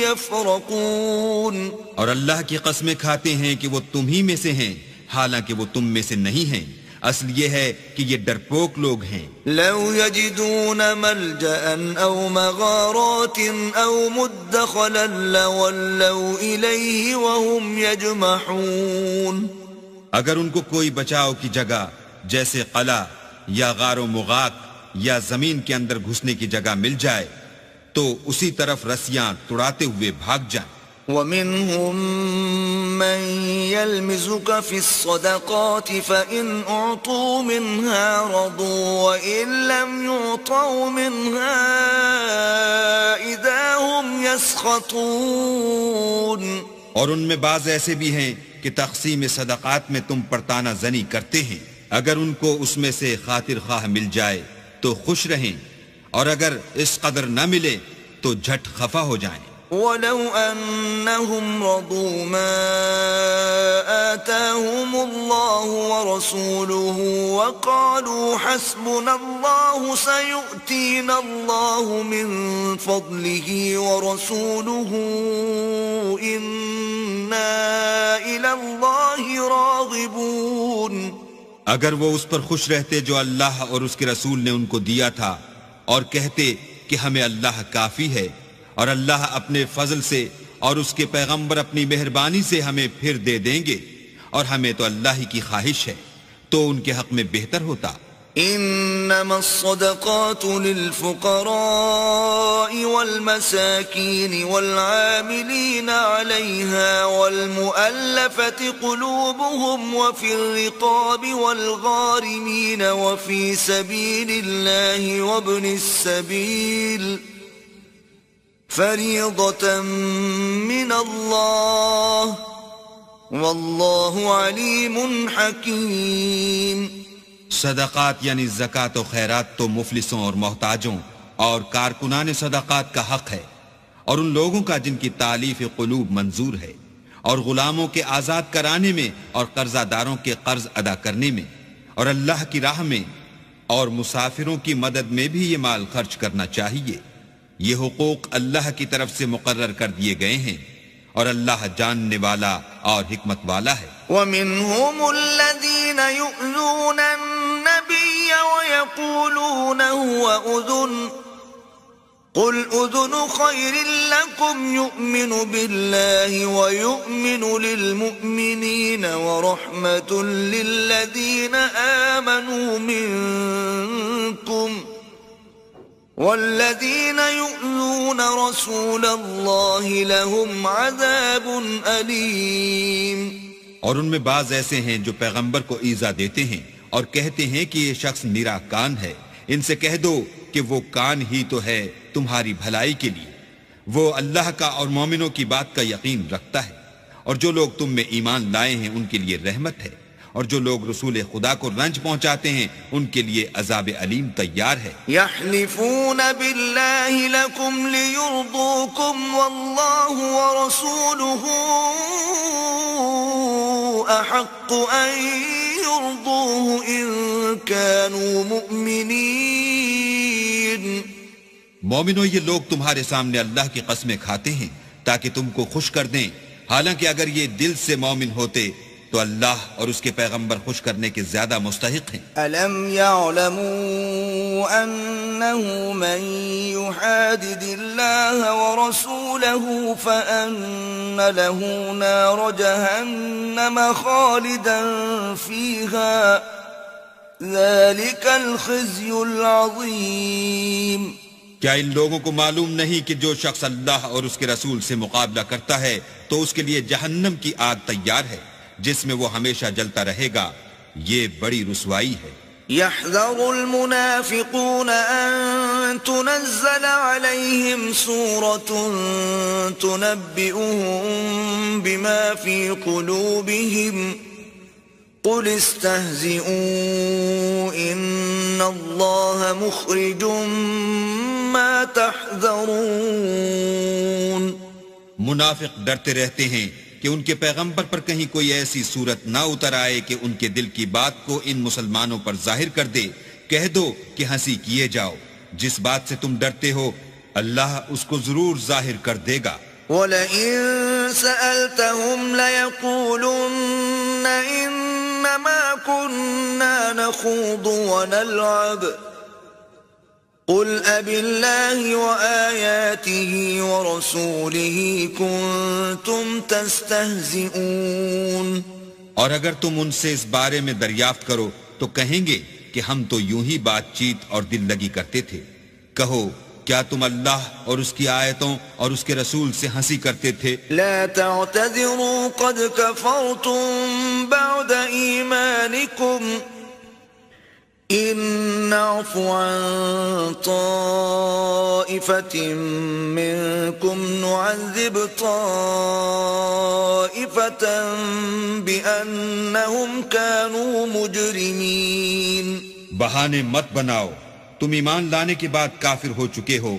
يَفْرَقُونَ. اور اللہ کی قسمیں کھاتے ہیں کہ وہ تم ہی میں سے ہیں، حالانکہ وہ تم میں سے نہیں ہیں. اصل یہ ہے کہ یہ ڈرپوک لوگ ہیں. لو يجدون ملجأ أو مغارات أو مدخلا لولوا إليه وهم يجمحون. اگر ان کو کوئی بچاؤ کی جگہ جیسے قلعہ یا غار و مغاق یا زمین کے اندر گھسنے کی جگہ مل جائے تو اسی طرف رسیاں توڑاتے ہوئے بھاگ جائیں. ومنهم من يلمزك في الصدقات فإن أعطوا منها رضوا وإن لم يعطوا منها إذا هم يسخطون. اور ان میں بعض ایسے بھی ہیں کہ تقسیم صدقات میں تم پر تانا زنی کرتے ہیں، اگر ان کو اس میں سے خاطر خواہ مل جائے تو خوش رہیں، اور اگر اس قدر نہ ملے تو جھٹ خفا ہو جائیں. ولو أنهم رضوا ما آتاهم الله ورسوله وقالوا حسبنا الله سيؤتينا الله من فضله ورسوله إنا إلى الله راغبون. اگر وہ اس پر خوش رہتے جو اللہ اور اس کے رسول نے ان کو دیا تھا، اور کہتے کہ ہمیں اللہ کافی ہے، اور اللہ اپنے فضل سے اور اس کے پیغمبر اپنی مہربانی سے ہمیں پھر دے دیں گے، اور ہمیں تو اللہ ہی کی خواہش ہے، تو ان کے حق میں بہتر ہوتا. انما الصدقات للفقراء والمساكين والعاملين عليها والمؤلفة قلوبهم وفي الرقاب والغارمين وفي سبيل الله وابن السبيل فريضة من الله والله عليم حكيم. صدقات یعنی زکوٰۃ و خیرات تو مفلسوں اور محتاجوں اور کارکنان صدقات کا حق ہے، اور ان لوگوں کا جن کی تالیف قلوب منظور ہے، اور غلاموں کے آزاد کرانے میں اور قرضہ داروں کے قرض ادا کرنے میں، اور اللہ کی راہ میں اور مسافروں کی مدد میں بھی یہ مال خرچ کرنا چاہیے. یہ حقوق اللہ کی طرف سے مقرر کر دیے گئے ہیں، اور اللہ جاننے والا اور حکمت والا ہے. وَمِنْهُمُ الَّذِينَ يُؤْذُونَ النَّبِيَّ وَيَقُولُونَ هُوَ أُذُنٌ قُلْ أُذُنُ خَيْرٍ لَكُمْ يُؤْمِنُ بِاللَّهِ وَيُؤْمِنُ لِلْمُؤْمِنِينَ وَرَحْمَةٌ لِلَّذِينَ آمَنُوا مِنْكُمْ والذین یؤذون رسول اللہ لهم عذاب علیم. اور ان میں بعض ایسے ہیں جو پیغمبر کو ایذا دیتے ہیں اور کہتے ہیں کہ یہ شخص نیرا کان ہے. ان سے کہہ دو کہ وہ کان ہی تو ہے تمہاری بھلائی کے لیے، وہ اللہ کا اور مومنوں کی بات کا یقین رکھتا ہے، اور جو لوگ تم میں ایمان لائے ہیں ان کے لیے رحمت ہے، اور جو لوگ رسول خدا کو رنج پہنچاتے ہیں ان کے لیے عذاب علیم تیار ہے. یحلفون باللہ لکم لیرضوکم واللہ ورسولہ احق ان يرضوه إن كانوا مؤمنين مومنو، یہ لوگ تمہارے سامنے اللہ کی قسمیں کھاتے ہیں تاکہ تم کو خوش کر دیں، حالانکہ اگر یہ دل سے مومن ہوتے تو اللہ اور اس کے پیغمبر خوش کرنے کے زیادہ مستحق ہیں۔ أَلَمْ يَعْلَمُوا أَنَّهُ مَنْ يُحَادِدِ اللَّهَ وَرَسُولَهُ فَأَنَّ لَهُ نَارَ جَهَنَّمَ خَالِدًا فِيهَا ذَلِكَ الْخِزْيُ الْعَظِيمُ۔ کیا ان لوگوں کو معلوم نہیں کہ جو شخص اللہ اور اس کے رسول سے مقابلہ کرتا ہے تو اس کے لیے جہنم کی آگ تیار ہے جس میں وہ ہمیشہ جلتا رہے گا، یہ بڑی رسوائی ہے۔ يحذر المنافقون أن تنزل عليهم سورة تنبئهم بما في قلوبهم قل استهزئوا إن الله مخرج ما تحذرون۔ منافق ڈرتے رہتے ہیں کہ ان کے پیغمبر پر کہیں کوئی ایسی صورت نہ اتر آئے کہ ان کے دل کی بات کو ان مسلمانوں پر ظاہر کر دے۔ کہہ دو کہ ہنسی کیے جاؤ، جس بات سے تم ڈرتے ہو اللہ اس کو ضرور ظاہر کر دے گا۔ وَلَئِن سَأَلْتَهُمْ لَيَقُولُنَّ إِنَّمَا كُنَّا نَخُوضُ وَنَلْعَبُ قُلْ أَبِاللَّهِ وَآيَاتِهِ وَرَسُولِهِ كُنتُمْ تَسْتَهْزِئُونَ۔ اور اگر تم ان سے اس بارے میں دریافت کرو تو کہیں گے کہ ہم تو یوں ہی بات چیت اور دل لگی کرتے تھے۔ کہو کیا تم اللہ اور اس کی آیتوں اور اس کے رسول سے ہنسی کرتے تھے؟ لا تعتذروا قد كفرتم بعد ایمانکم ان نعفو عن طائفة منكم نعذب طائفة بأنهم كانوا مجرمين۔ بہانے مت بناؤ، تم ایمان لانے کے بعد کافر ہو چکے ہو۔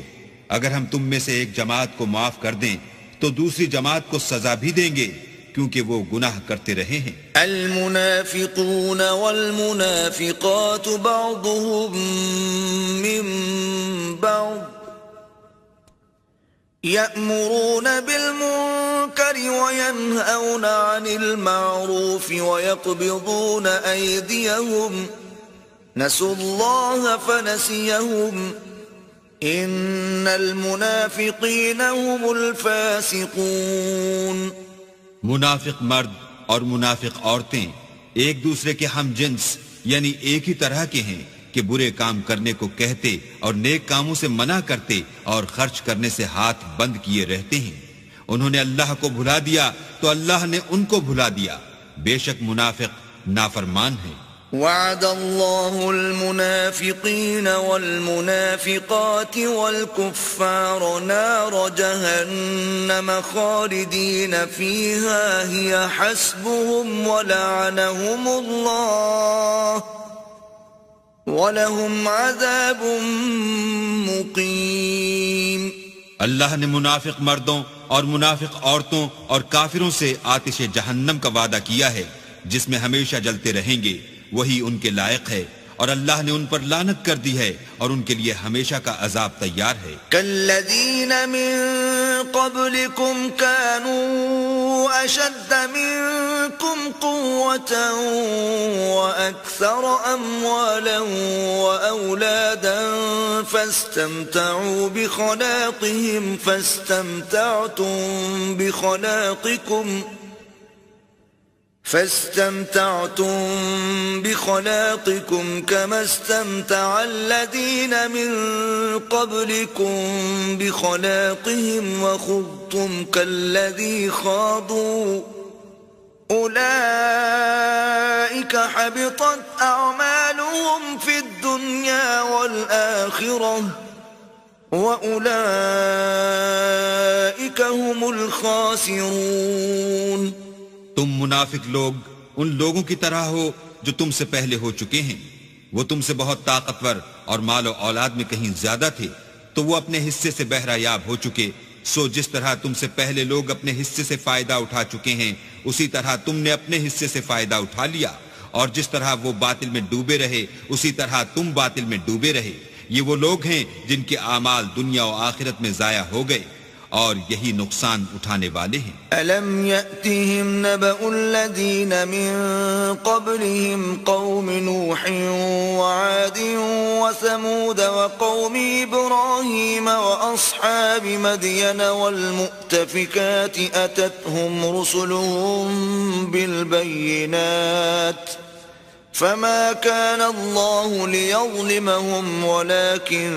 اگر ہم تم میں سے ایک جماعت کو معاف کر دیں تو دوسری جماعت کو سزا بھی دیں گے کیونکہ وہ گناہ کرتے رہے ہیں۔ المنافقون والمنافقات بعضهم من بعض يأمرون بالمنكر وينهون عن المعروف ويقبضون أيديهم نسوا الله فنسيهم إن المنافقين هم الفاسقون۔ منافق مرد اور منافق عورتیں ایک دوسرے کے ہم جنس یعنی ایک ہی طرح کے ہیں کہ برے کام کرنے کو کہتے اور نیک کاموں سے منع کرتے اور خرچ کرنے سے ہاتھ بند کیے رہتے ہیں۔ انہوں نے اللہ کو بھلا دیا تو اللہ نے ان کو بھلا دیا، بے شک منافق نافرمان ہیں۔ وعد الله المنافقين والمنافقات والكفار نار جهنم خالدين فيها هي حسبهم ولعنهم الله ولهم عذاب مقيم۔ اللہ نے منافق مردوں اور منافق عورتوں اور کافروں سے آتش جہنم کا وعدہ کیا ہے جس میں ہمیشہ جلتے رہیں گے، وہی ان کے لائق ہے، اور اللہ نے ان پر لعنت کر دی ہے اور ان کے لیے ہمیشہ کا عذاب تیار ہے۔ كالذین من قبلكم كانوا اشد منكم قوة واكثر اموالا واولادا فاستمتعوا بخلاقكم كما استمتع الذين من قبلكم بخلاقهم وخضتم كالذي خاضوا أولئك حبطت أعمالهم في الدنيا والآخرة وأولئك هم الخاسرون۔ تم منافق لوگ ان لوگوں کی طرح ہو جو تم سے پہلے ہو چکے ہیں، وہ تم سے بہت طاقتور اور مال و اولاد میں کہیں زیادہ تھے تو وہ اپنے حصے سے بہرہ یاب ہو چکے، سو جس طرح تم سے پہلے لوگ اپنے حصے سے فائدہ اٹھا چکے ہیں اسی طرح تم نے اپنے حصے سے فائدہ اٹھا لیا، اور جس طرح وہ باطل میں ڈوبے رہے اسی طرح تم باطل میں ڈوبے رہے. یہ وہ لوگ ہیں جن کے اعمال دنیا و آخرت میں ضائع ہو گئے اور یہی نقصان اٹھانے والے ہیں. أَلَمْ يَأْتِهِمْ نَبَأُ الَّذِينَ مِن قَبْلِهِمْ قَوْمِ نُوحٍ وَعَادٍ وَثَمُودَ وَقَوْمِ إِبْرَاهِيمَ وَأَصْحَابِ مَدْيَنَ وَالْمُؤْتَفِكَاتِ أَتَتْهُمْ رُسُلُهُم بِالْبَيِّنَاتِ فما كان الله ليظلمهم ولكن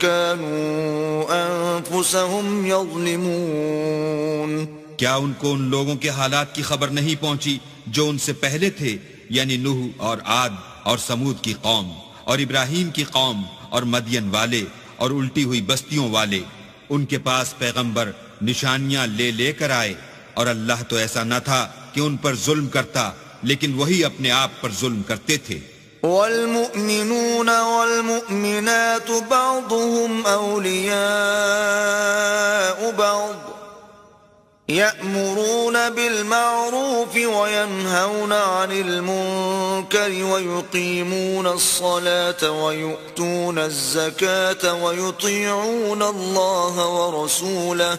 كانوا أنفسهم يظلمون. کیا ان کو ان لوگوں کے حالات کی خبر نہیں پہنچی جو ان سے پہلے تھے، یعنی نوح اور عاد اور سمود کی قوم اور ابراہیم کی قوم اور مدین والے اور الٹی ہوئی بستیوں والے؟ ان کے پاس پیغمبر نشانیاں لے لے کر آئے، اور اللہ تو ایسا نہ تھا کہ ان پر ظلم کرتا، لیکن وہی اپنے آپ پر ظلم کرتے تھے. والمؤمنون والمؤمنات بعضهم أولياء بعض يأمرون بالمعروف وينهون عن المنكر ويقيمون الصلاة ويؤتون الزكاة ويطيعون الله ورسوله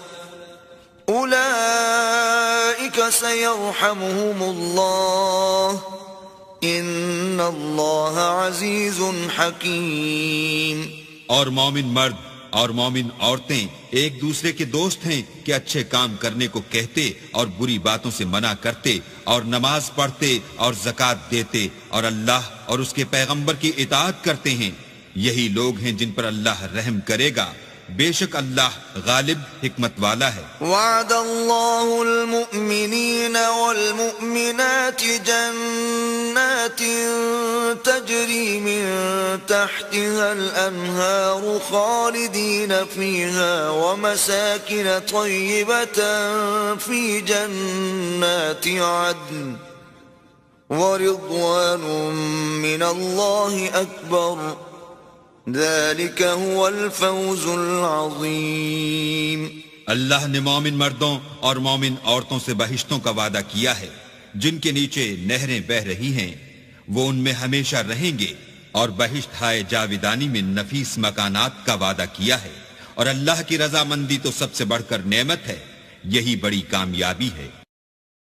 أولئك سيرحمهم الله إن الله عزيز حكيم. اور مومن مرد اور مومن عورتیں ایک دوسرے کے دوست ہیں کہ اچھے کام کرنے کو کہتے اور بری باتوں سے منع کرتے اور نماز پڑھتے اور زکوٰۃ دیتے اور اللہ اور اس کے پیغمبر کی اطاعت کرتے ہیں. یہی لوگ ہیں جن پر اللہ رحم کرے گا، بے شک اللہ غالب حکمت والا ہے. وعد الله المؤمنين والمؤمنات جنات تجري من تحتها الأنهار خالدين فيها ومساكن طيبة في جنات عدن ورضوان من الله أكبر ذلك هو الفوز العظیم. اللہ نے مومن مردوں اور مومن عورتوں سے بہشتوں کا وعدہ کیا ہے جن کے نیچے نہریں بہ رہی ہیں، وہ ان میں ہمیشہ رہیں گے، اور بہشت ہائے جاویدانی میں نفیس مکانات کا وعدہ کیا ہے، اور اللہ کی رضامندی تو سب سے بڑھ کر نعمت ہے، یہی بڑی کامیابی ہے.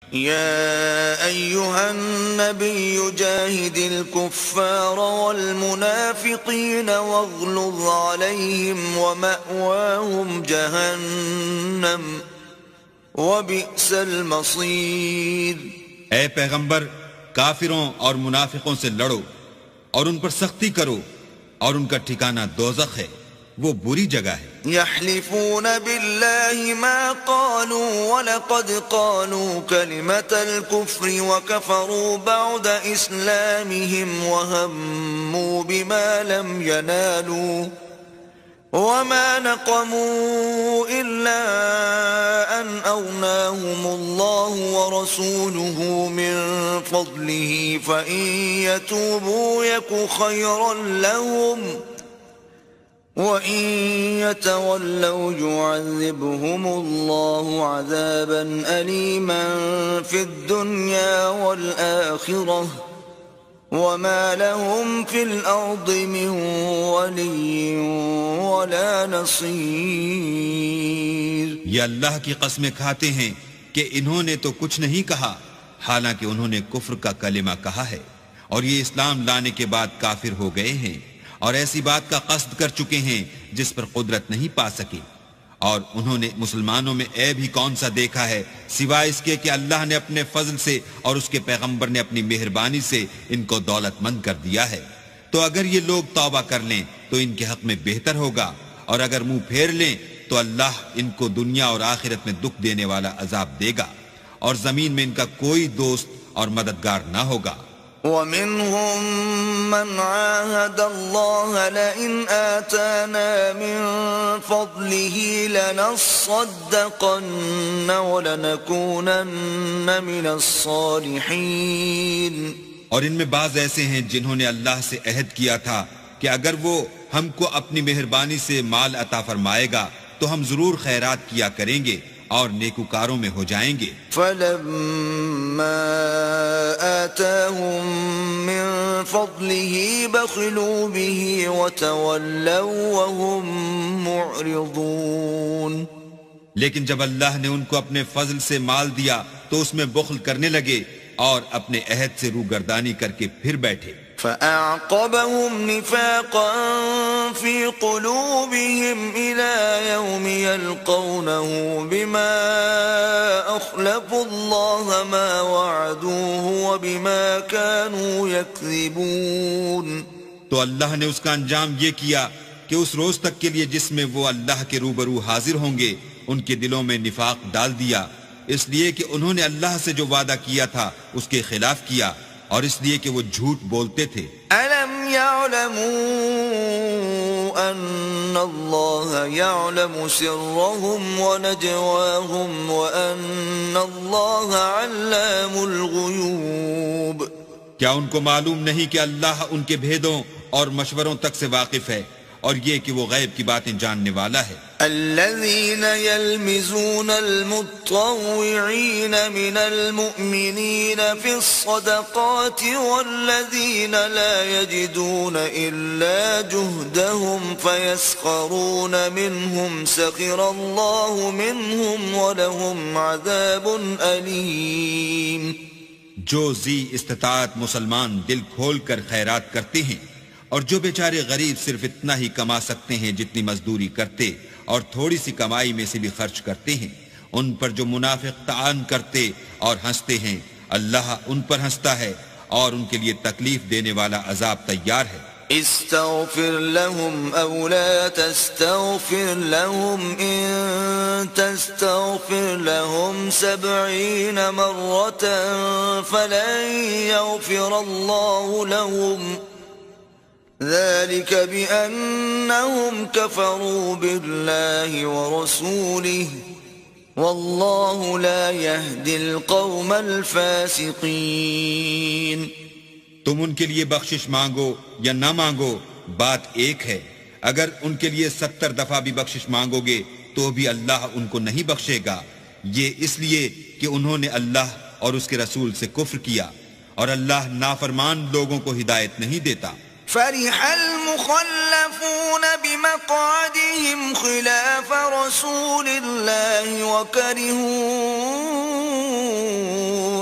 يا أيها النبي جاهد الكفار والمنافقين واغلظ عليهم ومأواهم جهنم وبئس المصير. اے پیغمبر، کافروں اور منافقوں سے لڑو اور ان پر سختی کرو، اور ان کا ٹھکانہ دوزخ ہے، وہ بری جگہ ہے. يحلفون بالله ما قالوا ولقد قالوا كلمة الكفر وكفروا بعد إسلامهم وهموا بما لم ينالوا وما نقموا إلا أن أغناهم الله ورسوله من فضله فإن يتوبوا يك خيرا لهم وَإِن يَتَوَلَّوْا يُعَذِّبْهُمُ اللَّهُ عَذَابًا أَلِيمًا فِي الدُّنْيَا وَالْآخِرَةِ وَمَا لَهُمْ فِي الْأَرْضِ مِنْ وَلِيٍّ وَلَا نَصِيرٍ. یہ اللہ کی قسمیں کھاتے ہیں کہ انہوں نے تو کچھ نہیں کہا، حالانکہ انہوں نے کفر کا کلمہ کہا ہے، اور یہ اسلام لانے کے بعد کافر ہو گئے ہیں اور ایسی بات کا قصد کر چکے ہیں جس پر قدرت نہیں پا سکے. اور انہوں نے مسلمانوں میں عیب ہی کون سا دیکھا ہے سوائے اس کے کہ اللہ نے اپنے فضل سے اور اس کے پیغمبر نے اپنی مہربانی سے ان کو دولت مند کر دیا ہے. تو اگر یہ لوگ توبہ کر لیں تو ان کے حق میں بہتر ہوگا، اور اگر منہ پھیر لیں تو اللہ ان کو دنیا اور آخرت میں دکھ دینے والا عذاب دے گا، اور زمین میں ان کا کوئی دوست اور مددگار نہ ہوگا. وَمِنْهُمْ مَنْ عَاهَدَ اللَّهَ لَئِنْ آتَانَا مِنْ فَضْلِهِ لَنَصَّدَّقَنَّ وَلَنَكُونَنَّ مِنَ الصَّالِحِينَ. اور ان میں بعض ایسے ہیں جنہوں نے اللہ سے عہد کیا تھا کہ اگر وہ ہم کو اپنی مہربانی سے مال عطا فرمائے گا تو ہم ضرور خیرات کیا کریں گے اور نیکوکاروں میں ہو جائیں گے۔ فلما آتاهم من فضله بخلوا به وتولوا وهم معرضون۔ لیکن جب اللہ نے ان کو اپنے فضل سے مال دیا تو اس میں بخل کرنے لگے اور اپنے عہد سے روگردانی کر کے پھر بیٹھے۔ فأعقبهم نفاقا في قلوبهم إلى يوم يلقونه بما أخلفوا الله ما وعدوه وبما كانوا يكذبون۔ تو اللہ نے اس کا انجام یہ کیا کہ اس روز تک کے لیے جس میں وہ اللہ کے روبرو حاضر ہوں گے ان کے دلوں میں نفاق ڈال دیا، اس لیے کہ انہوں نے اللہ سے جو وعدہ کیا تھا اس کے خلاف کیا، اور اس لیے کہ وہ جھوٹ بولتے تھے۔ أَلَمْ يَعْلَمُوا أَنَّ اللَّهَ يَعْلَمُ سِرَّهُمْ وَنَجْوَاهُمْ وَأَنَّ اللَّهَ عَلَّامُ الْغُيُوبِ۔ کیا ان کو معلوم نہیں کہ اللہ ان کے بھیدوں اور مشوروں تک سے واقف ہے، اور یہ کہ وہ غیب کی باتیں جاننے والا ہے۔ الذين يلمزون المتطوعين من المؤمنين في الصدقات والذين لا يجدون إلا جهدهم فيسخرون منهم سخر الله منهم ولهم عذاب أليم۔ جو ذی استطاعت مسلمان دل کھول کر خیرات کرتے ہیں، اور جو بیچارے غریب صرف اتنا ہی کما سکتے ہیں جتنی مزدوری کرتے اور تھوڑی سی کمائی میں سے بھی خرچ کرتے ہیں، ان پر جو منافق طعن کرتے اور ہنستے ہیں، اللہ ان پر ہنستا ہے اور ان کے لیے تکلیف دینے والا عذاب تیار ہے۔ استغفر لهم او لا تستغفر لهم ان تستغفر لهم 70 مرة فلن يغفر الله لهم ذلك بأنهم كفروا بالله ورسوله والله لا يهدي القوم الفاسقين۔ تم ان کے لیے بخشش مانگو یا نہ مانگو، بات ایک ہے۔ اگر ان کے لیے 70 دفعہ بھی بخشش مانگو گے تو بھی اللہ ان کو نہیں بخشے گا، یہ اس لیے کہ انہوں نے اللہ اور اس کے رسول سے کفر کیا، اور اللہ نافرمان لوگوں کو ہدایت نہیں دیتا۔ فرح المخلفون بمقعدهم خلاف رسول الله وكرهوا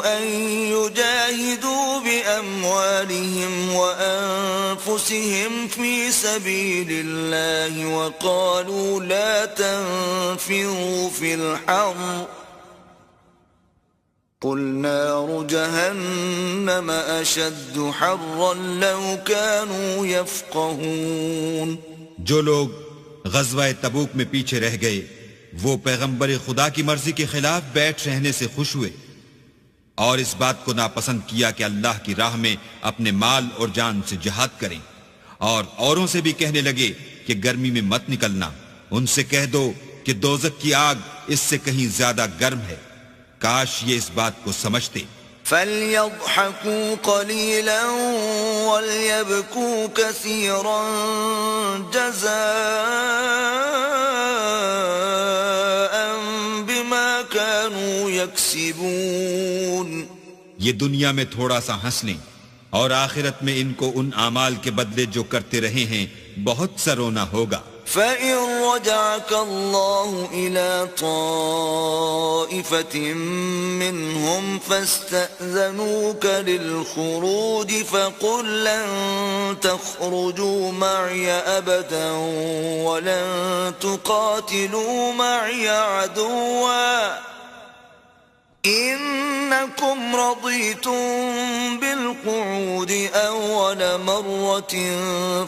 أن يجاهدوا بأموالهم وأنفسهم في سبيل الله وقالوا لا تنفروا في الحر قل نار جهنم أشد حرا لو كانوا يفقهون۔ جو لوگ غزوہ تبوک میں پیچھے رہ گئے وہ پیغمبر خدا کی مرضی کے خلاف بیٹھ رہنے سے خوش ہوئے اور اس بات کو ناپسند کیا کہ اللہ کی راہ میں اپنے مال اور جان سے جہاد کریں، اور اوروں سے بھی کہنے لگے کہ گرمی میں مت نکلنا۔ ان سے کہہ دو کہ دوزخ کی آگ اس سے کہیں زیادہ گرم ہے، کاش یہ اس بات کو سمجھتے۔ فَلْيَضْحَكُوا قَلِيلًا وَلْيَبْكُوا كَثِيرًا جَزَاءً بِمَا كَانُوا يَكْسِبُونَ۔ یہ دنیا میں تھوڑا سا ہنس لیں، اور آخرت میں ان کو ان اعمال کے بدلے جو کرتے رہے ہیں بہت سا رونا ہوگا۔ فَإِن رَّجَعَكَ اللَّهُ إِلَىٰ طَائِفَةٍ مِّنْهُمْ فَاسْتَأْذَنُوكَ لِلْخُرُوجِ فَقُل لَّن تَخْرُجُوا مَعِيَ أَبَدًا وَلَن تُقَاتِلُوا مَعِيَ عَدُوًّا إنكم رضيتم بالقعود أول مرة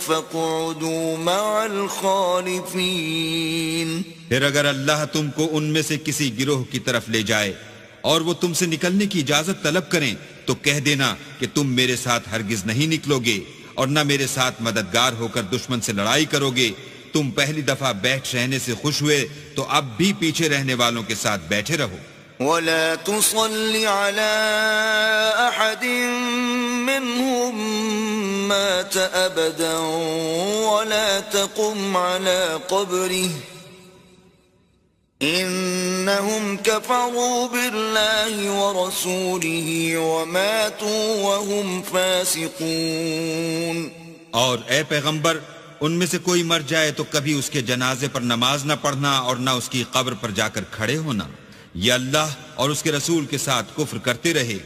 فاقعدوا مع الخالفين۔ پھر اگر اللہ تم کو ان میں سے کسی گروہ کی طرف لے جائے اور وہ تم سے نکلنے کی اجازت طلب کریں تو کہہ دینا کہ تم میرے ساتھ ہرگز نہیں نکلو گے اور نہ میرے ساتھ مددگار ہو کر دشمن سے لڑائی کرو گے۔ تم پہلی دفعہ بیٹھ رہنے سے خوش ہوئے تو اب بھی پیچھے رہنے والوں کے ساتھ بیٹھے رہو۔ ولا تصل على أحد منهم مات أبدا ولا تقم على قبره إنهم كفروا بالله ورسوله وماتوا وهم فاسقون. اور اے پیغمبر، ان میں سے کوئی مر جائے تو کبھی اس کے جنازے پر نماز نہ پڑھنا اور نہ اس کی قبر پر جا کر کھڑے ہونا. یہ اللہ اور اس کے رسول کے ساتھ کفر کرتے رہے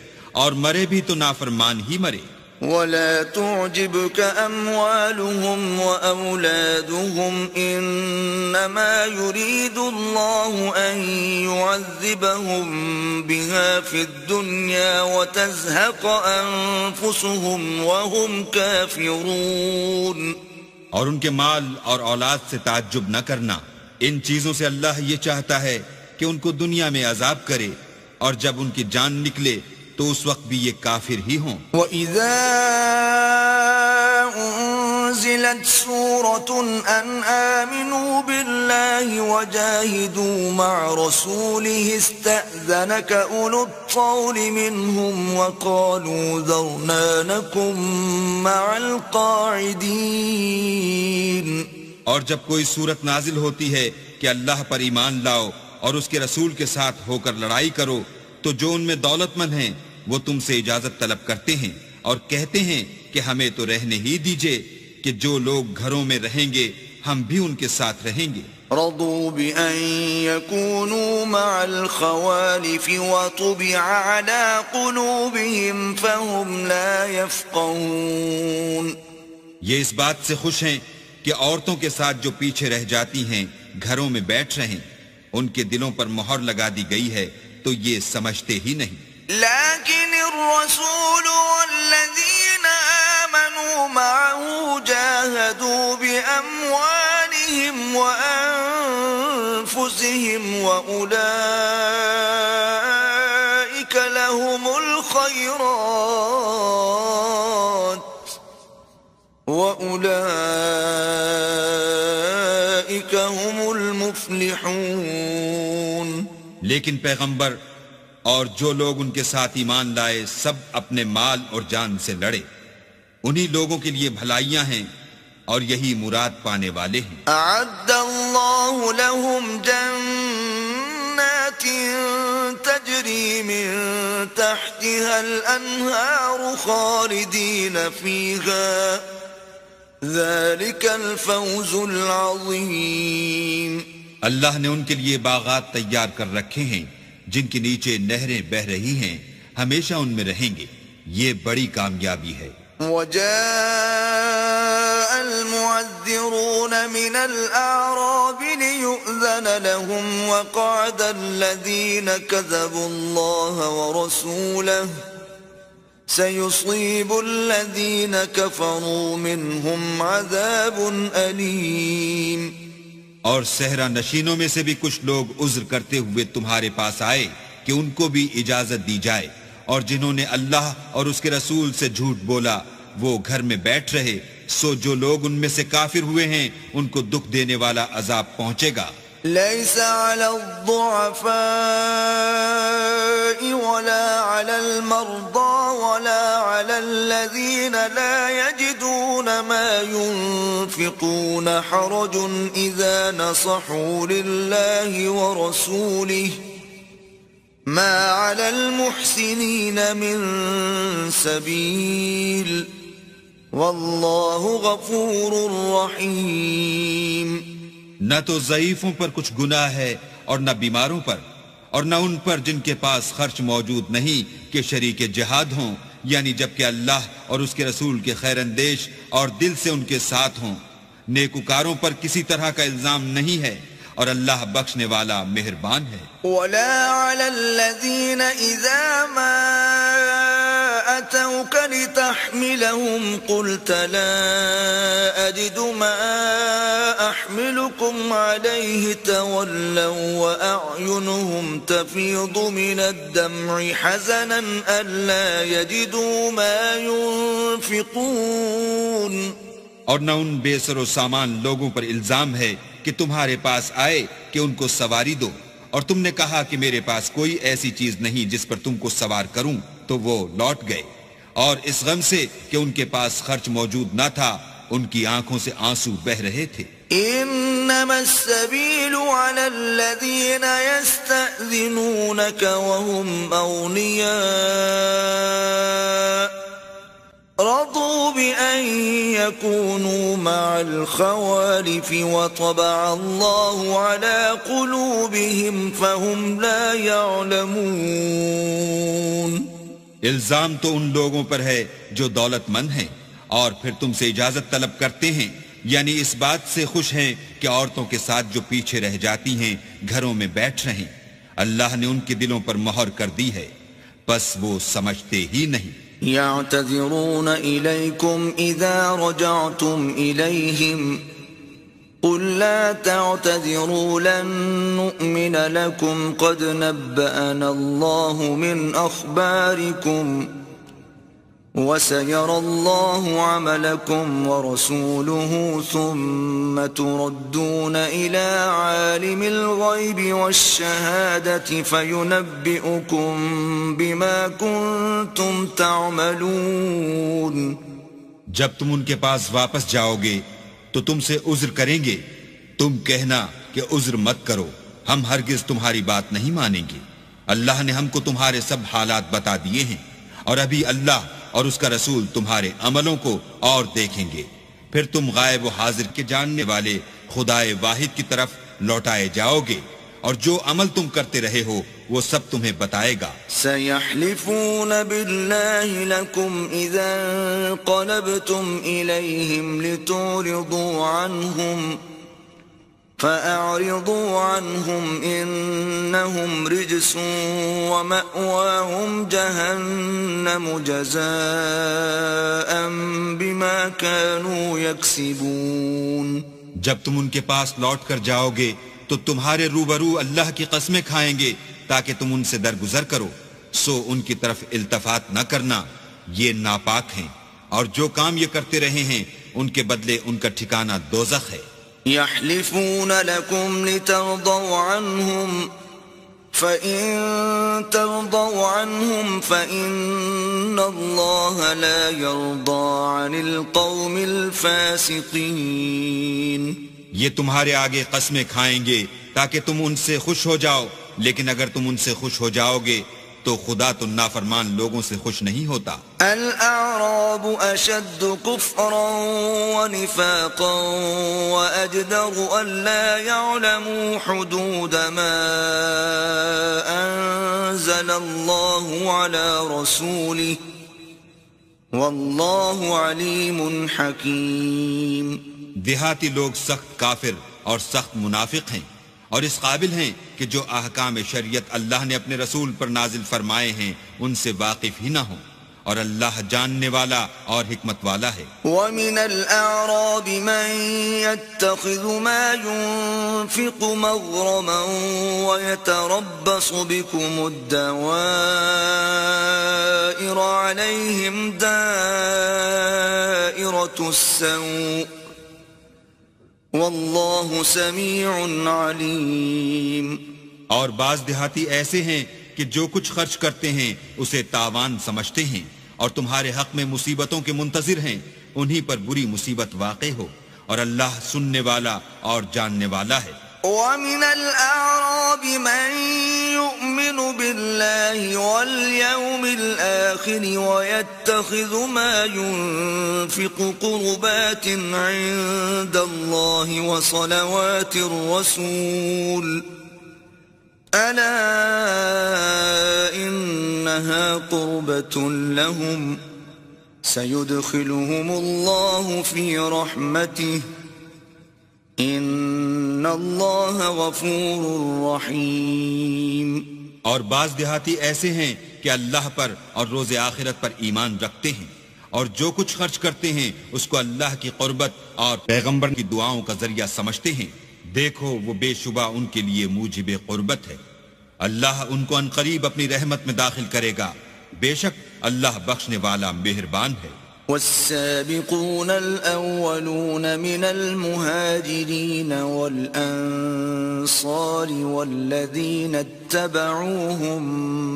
اور مرے بھی تو نافرمان ہی مرے. ولا تعجبك أموالهم وأولادهم إنما يريد الله أن يعذبهم بها في الدنيا وتزهق أنفسهم وهم كافرون. اور ان کے مال اور اولاد سے تعجب نہ کرنا، ان چیزوں سے اللہ یہ چاہتا ہے کہ ان کو دنیا میں عذاب کرے اور جب ان کی جان نکلے تو اس وقت بھی یہ کافر ہی ہوں. وَإِذَا أُنزِلَتْ سُورَةٌ أَنْ آمِنُوا بِاللَّهِ وَجَاهِدُوا مَعَ رَسُولِهِ اسْتَأْذَنَكَ أُولُو الطَّوْلِ مِنْهُمْ وَقَالُوا ذَرْنَا نَكُن مَّعَ الْقَاعِدِينَ. اور جب کوئی صورت نازل ہوتی ہے کہ اللہ پر ایمان لاؤ اور اس کے رسول کے ساتھ ہو کر لڑائی کرو تو جو ان میں دولت مند ہیں وہ تم سے اجازت طلب کرتے ہیں اور کہتے ہیں کہ ہمیں تو رہنے ہی دیجئے کہ جو لوگ گھروں میں رہیں گے ہم بھی ان کے ساتھ رہیں گے. رضوا بأن يكونوا مع الخوالف وطبع على قلوبهم فهم لا يفقهون. یہ اس بات سے خوش ہیں کہ عورتوں کے ساتھ جو پیچھے رہ جاتی ہیں گھروں میں بیٹھ رہیں، ان کے دلوں پر مہر لگا دی گئی ہے تو یہ سمجھتے ہی نہیں. لیکن الرسول والذین آمنوا معه جاہدوا بأموالهم وأنفسهم وأولئک لهم الخیرات وأولئک هم المفلحون. لیکن پیغمبر اور جو لوگ ان کے ساتھ ایمان لائے سب اپنے مال اور جان سے لڑے، انہی لوگوں کے لیے بھلائیاں ہیں اور یہی مراد پانے والے ہیں. اعد اللہ لهم جنات تجری من تحتها الانہار خالدین فیہا ذلک الفوز العظیم. اللہ نے ان کے لیے باغات تیار کر رکھے ہیں جن کے نیچے نہریں بہ رہی ہیں، ہمیشہ ان میں رہیں گے، یہ بڑی کامیابی ہے. وجاء المعذرون من الأعراب ليؤذن لهم وقعد الذين كذبوا الله ورسوله سيصيب الذين كفروا منهم عذاب أليم. اور صحرا نشینوں میں سے بھی کچھ لوگ عذر کرتے ہوئے تمہارے پاس آئے کہ ان کو بھی اجازت دی جائے، اور جنہوں نے اللہ اور اس کے رسول سے جھوٹ بولا وہ گھر میں بیٹھ رہے، سو جو لوگ ان میں سے کافر ہوئے ہیں ان کو دکھ دینے والا عذاب پہنچے گا. ليس على الضعفاء ولا على المرضى ولا على الذين لا يجدون ما ينفقون حرج إذا نصحوا لله ورسوله ما على المحسنين من سبيل والله غفور رحيم. نہ تو ضعیفوں پر کچھ گناہ ہے اور نہ بیماروں پر، اور نہ ان پر جن کے پاس خرچ موجود نہیں کہ شریک جہاد ہوں، یعنی جبکہ اللہ اور اس کے رسول کے خیر اندیش اور دل سے ان کے ساتھ ہوں. نیکوکاروں پر کسی طرح کا الزام نہیں ہے اور اللہ بخشنے والا مہربان ہے. ولا على الذين إذا ما أتوك لتحملهم قلت لا أجد ما أحملكم عليه تولوا وأعينهم تفيض من الدمع حزنا ألا يجدوا ما ينفقون. اور نہ ان بے سر و سامان لوگوں پر الزام ہے کہ تمہارے پاس آئے کہ ان کو سواری دو، اور تم نے کہا کہ میرے پاس کوئی ایسی چیز نہیں جس پر تم کو سوار کروں، تو وہ لوٹ گئے، اور اس غم سے کہ ان کے پاس خرچ موجود نہ تھا ان کی آنکھوں سے آنسو بہ رہے تھے. انما السبيل على الذين يستأذنونك وهم اغنياء رضوا بأن يكونوا مع الخوالف وطبع الله على قلوبهم فهم لا يعلمون. الزام تو ان لوگوں پر ہے جو دولت مند ہیں اور پھر تم سے اجازت طلب کرتے ہیں، یعنی اس بات سے خوش ہیں کہ عورتوں کے ساتھ جو پیچھے رہ جاتی ہیں گھروں میں بیٹھ رہیں. اللہ نے ان کے دلوں پر مہر کر دی ہے، بس وہ سمجھتے ہی نہیں. يعتذرون إليكم إذا رجعتم إليهم قل لا تعتذروا لن نؤمن لكم قد نبأنا الله من أخباركم وسيرى الله عملكم ورسوله ثم تردون إلى عالم الغيب والشهادة فينبئكم بما كنتم تعملون. جب تم ان کے پاس واپس جاؤ گے تو تم سے عذر کریں گے. تم کہنا کہ عذر مت کرو، ہم ہرگز تمہاری بات نہیں مانیں گے. اللہ نے ہم کو تمہارے سب حالات بتا دیے ہیں، اور ابھی اللہ اور اس کا رسول تمہارے عملوں کو اور دیکھیں گے. پھر تم غائب و حاضر کے جاننے والے خدائے واحد کی طرف لوٹائے جاؤ گے، اور جو عمل تم کرتے رہے ہو وہ سب تمہیں بتائے گا. سيحلفون بالله لكم إذا انقلبتم إليهم لتعرضوا عنهم فأعرضوا عنهم إنهم رجس ومأواهم جهنم جزاء بما كانوا يكسبون. جب تم ان کے پاس لوٹ کر جاؤ گے تو تمہارے روبرو اللہ کی قسمیں کھائیں گے تاکہ تم ان سے درگزر کرو، سو ان کی طرف التفات نہ کرنا، یہ ناپاک ہیں، اور جو کام یہ کرتے رہے ہیں ان کے بدلے ان کا ٹھکانہ دوزخ ہے. يحلفون لكم لترضوا عنهم فإن ترضوا عنهم فإن الله لا يرضى عن القوم الفاسقين. یہ تمہارے آگے قسمیں کھائیں گے تاکہ تم ان سے خوش ہو جاؤ، لیکن اگر تم ان سے خوش ہو جاؤ گے تو خدا تو نافرمان لوگوں سے خوش نہیں ہوتا. الأعراب أشد كفرا ونفاقا وأجدر ألا يعلموا حدود ما أنزل الله على رسوله والله عليم حكيم. دیہاتی لوگ سخت کافر اور سخت منافق ہیں، اور اس قابل ہیں کہ جو احکام شریعت اللہ نے اپنے رسول پر نازل فرمائے ہیں ان سے واقف ہی نہ ہوں، اور اللہ جاننے والا اور حکمت والا ہے. وَمِنَ الْأَعْرَابِ مَن يَتَّخِذُ مَا يُنْفِقُ مَغْرَمًا وَيَتَرَبَّصُ بِكُمُ الدَّوَائِرَ عَلَيْهِمْ دَائِرَةُ السَّوْءِ واللہ سمیع علیم. اور بعض دیہاتی ایسے ہیں کہ جو کچھ خرچ کرتے ہیں اسے تاوان سمجھتے ہیں، اور تمہارے حق میں مصیبتوں کے منتظر ہیں، انہی پر بری مصیبت واقع ہو، اور اللہ سننے والا اور جاننے والا ہے. وَمِنَ الْأَعْرَابِ مَن يُؤْمِنُ بِاللَّهِ وَالْيَوْمِ الْآخِرِ وَيَتَّخِذُ مَا يُنْفِقُ قُرُبَاتٍ عِندَ اللَّهِ وَصَلَوَاتِ الرَّسُولِ أَلَا إِنَّهَا قُرْبَةٌ لَهُمْ سَيُدْخِلُهُمُ اللَّهُ فِي رَحْمَتِهِ ان اللہ غفور رحیم. اور بعض دیہاتی ایسے ہیں کہ اللہ پر اور روز آخرت پر ایمان رکھتے ہیں، اور جو کچھ خرچ کرتے ہیں اس کو اللہ کی قربت اور پیغمبر کی دعاؤں کا ذریعہ سمجھتے ہیں. دیکھو وہ بے شبہ ان کے لیے موجب قربت ہے. اللہ ان کو عنقریب اپنی رحمت میں داخل کرے گا، بے شک اللہ بخشنے والا مہربان ہے. والسابقون الأولون من المهاجرين والأنصار والذين اتبعوهم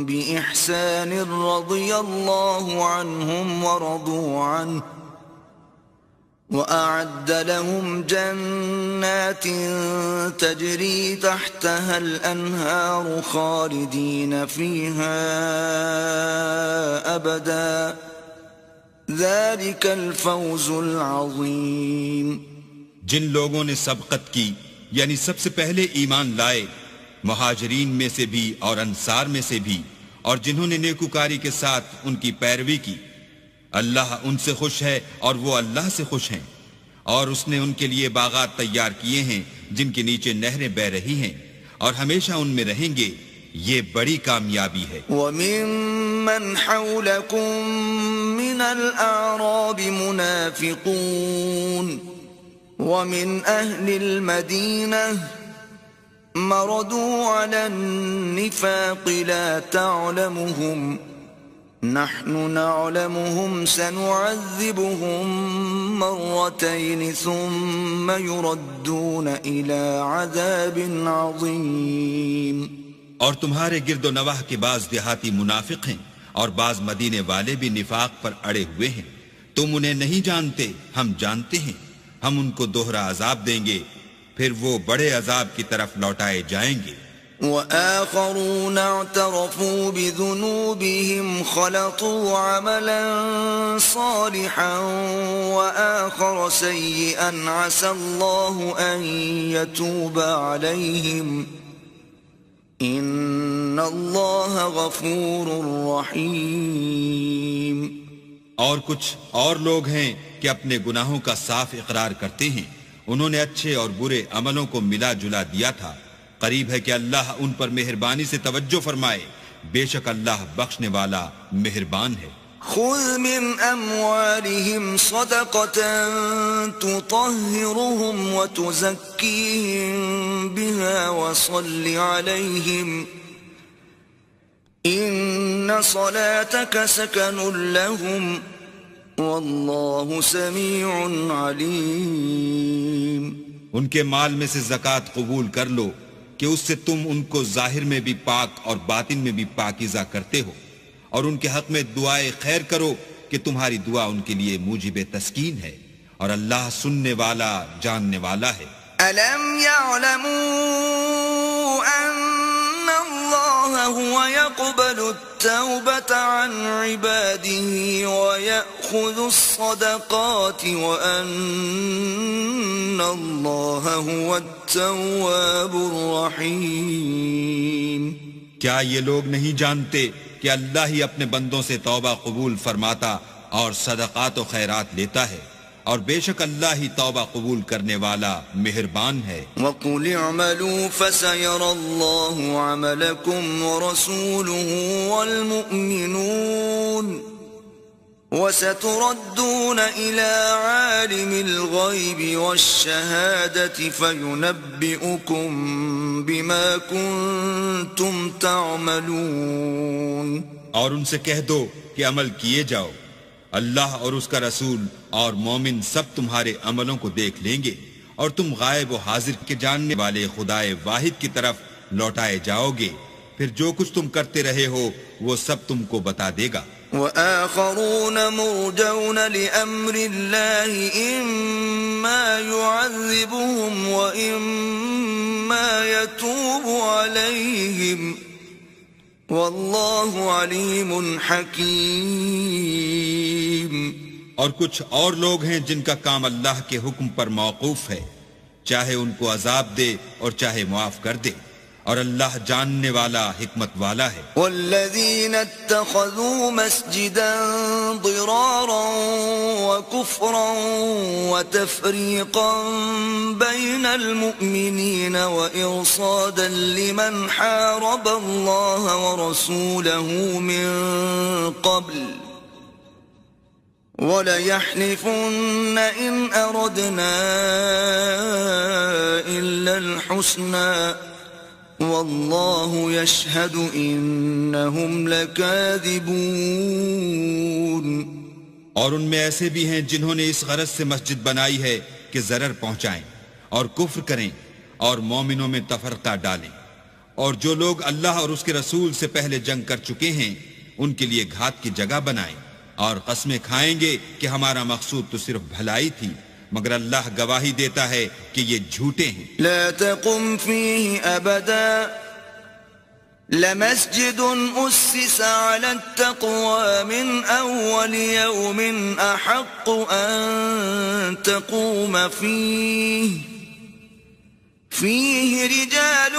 بإحسان رضي الله عنهم ورضوا عنه وأعد لهم جنات تجري تحتها الأنهار خالدين فيها أبدا ذلك الفوز العظيم. جن لوگوں نے سبقت کی یعنی سب سے پہلے ایمان لائے، مہاجرین میں سے بھی اور انصار میں سے بھی، اور جنہوں نے نیکوکاری کے ساتھ ان کی پیروی کی، اللہ ان سے خوش ہے اور وہ اللہ سے خوش ہیں، اور اس نے ان کے لیے باغات تیار کیے ہیں جن کے نیچے نہریں بہ رہی ہیں اور ہمیشہ ان میں رہیں گے. یہ بڑی کامیابی ہے. وَمِمَّنْ حَوْلَكُمْ مِنَ الْأَعْرَابِ مُنَافِقُونَ وَمِنْ أَهْلِ الْمَدِينَةِ مَرَدُوا عَلَى النِّفَاقِ لَا تَعْلَمُهُمْ نحن نعلمهم سنعذبهم مرتين ثم يردون إلى عذاب عظيم. اور تمہارے گرد و نواح کے بعض دیہاتی منافق ہیں اور بعض مدینے والے بھی نفاق پر اڑے ہوئے ہیں. تم انہیں نہیں جانتے، ہم جانتے ہیں. ہم ان کو دوہرا عذاب دیں گے، پھر وہ بڑے عذاب کی طرف لوٹائے جائیں گے. وآخرون اعترفوا بذنوبهم خلطوا عملا صالحا وآخر سيئا عسى الله أن يتوب عليهم إن الله غفور رحيم. اور کچھ اور لوگ ہیں کہ اپنے گناہوں کا صاف اقرار کرتے ہیں، انہوں نے اچھے اور برے عملوں کو ملا جلا دیا تھا. قریب ہے کہ اللہ ان پر مہربانی سے توجہ فرمائے، بے شک اللہ بخشنے والا مہربان ہے. خذ من أموالهم صدقة تطهرهم وتزكيهم بها وصل عليهم إن صلاتك سكن لهم والله سميع عليم. ان کے مال میں سے زکوٰۃ قبول کر لو کہ اس سے تم ان کو ظاہر میں بھی پاک اور باطن میں بھی پاکیزہ کرتے ہو، اور ان کے حق میں دعائے خیر کرو کہ تمہاری دعا ان کے لیے موجب تسکین ہے، اور اللہ سننے والا جاننے والا ہے. أَلَمْ يَعْلَمُوا أَنَّ اللَّهَ هُوَ يَقْبَلُ التَّوْبَةَ عَنْ عِبَادِهِ وَيَأْخُذُ الصَّدَقَاتِ وَأَنَّ اللَّهَ هُوَ التَّوَّابُ الرَّحِيمُ. کیا یہ لوگ نہیں جانتے کہ اللہ ہی اپنے بندوں سے توبہ قبول فرماتا اور صدقات و خیرات لیتا ہے، اور بے شک اللہ ہی توبہ قبول کرنے والا مہربان ہے. وَقُلِ اعْمَلُوا فَسَيَرَى اللَّهُ عَمَلَكُمْ وَرَسُولُهُ وَالْمُؤْمِنُونَ وَسَتُرَدُّونَ إِلَى عَالِمِ الْغَيْبِ وَالشَّهَادَةِ فَيُنَبِّئُكُم بِمَا كُنتُمْ تَعْمَلُونَ. اور ان سے کہہ دو کہ عمل کیے جاؤ، اللہ اور اس کا رسول اور مومن سب تمہارے عملوں کو دیکھ لیں گے، اور تم غائب و حاضر کے جاننے والے خدائے واحد کی طرف لوٹائے جاؤ گے، پھر جو کچھ تم کرتے رہے ہو وہ سب تم کو بتا دے گا. وآخرون مرجون لأمر الله إما يعذبهم وإما يتوب عليهم والله عليم حكيم. اور کچھ اور لوگ ہیں جن کا کام اللہ کے حکم پر موقوف ہے، چاہے ان کو عذاب دے اور چاہے معاف کر دے، اور اللہ جاننے والا حکمت والا ہے. والذین اتخذوا مسجدا ضرارا وكفرا وتفریقا بین المؤمنین وإرصادا لمن حارب اللہ ورسوله من قبل وَلَيَحْلِفُنَّ إِنْ أَرَدْنَا إِلَّا الْحُسْنَى وَاللَّهُ يَشْهَدُ إِنَّهُمْ لَكَاذِبُونَ. اور ان میں ایسے بھی ہیں جنہوں نے اس غرض سے مسجد بنائی ہے کہ ضرر پہنچائیں اور کفر کریں اور مومنوں میں تفرقہ ڈالیں، اور جو لوگ اللہ اور اس کے رسول سے پہلے جنگ کر چکے ہیں ان کے لیے گھات کی جگہ بنائیں، اور قسمیں کھائیں گے کہ ہمارا مقصود تو صرف بھلائی تھی مگر اللہ گواہی دیتا ہے کہ یہ جھوٹے ہیں. لا تقم فيه أبدا لمسجد أسس على التقوى من أول يوم أحق أن تقوم فيه رجال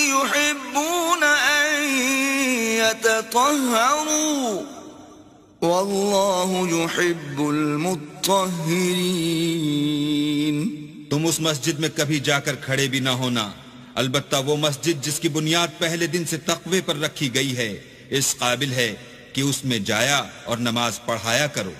يحبون أن يتطهروا والله يحب المطهرين. تم اس مسجد میں کبھی جا کر کھڑے بھی نہ ہونا، البتہ وہ مسجد جس کی بنیاد پہلے دن سے تقوی پر رکھی گئی ہے اس قابل ہے کہ اس میں جایا اور نماز پڑھایا کرو.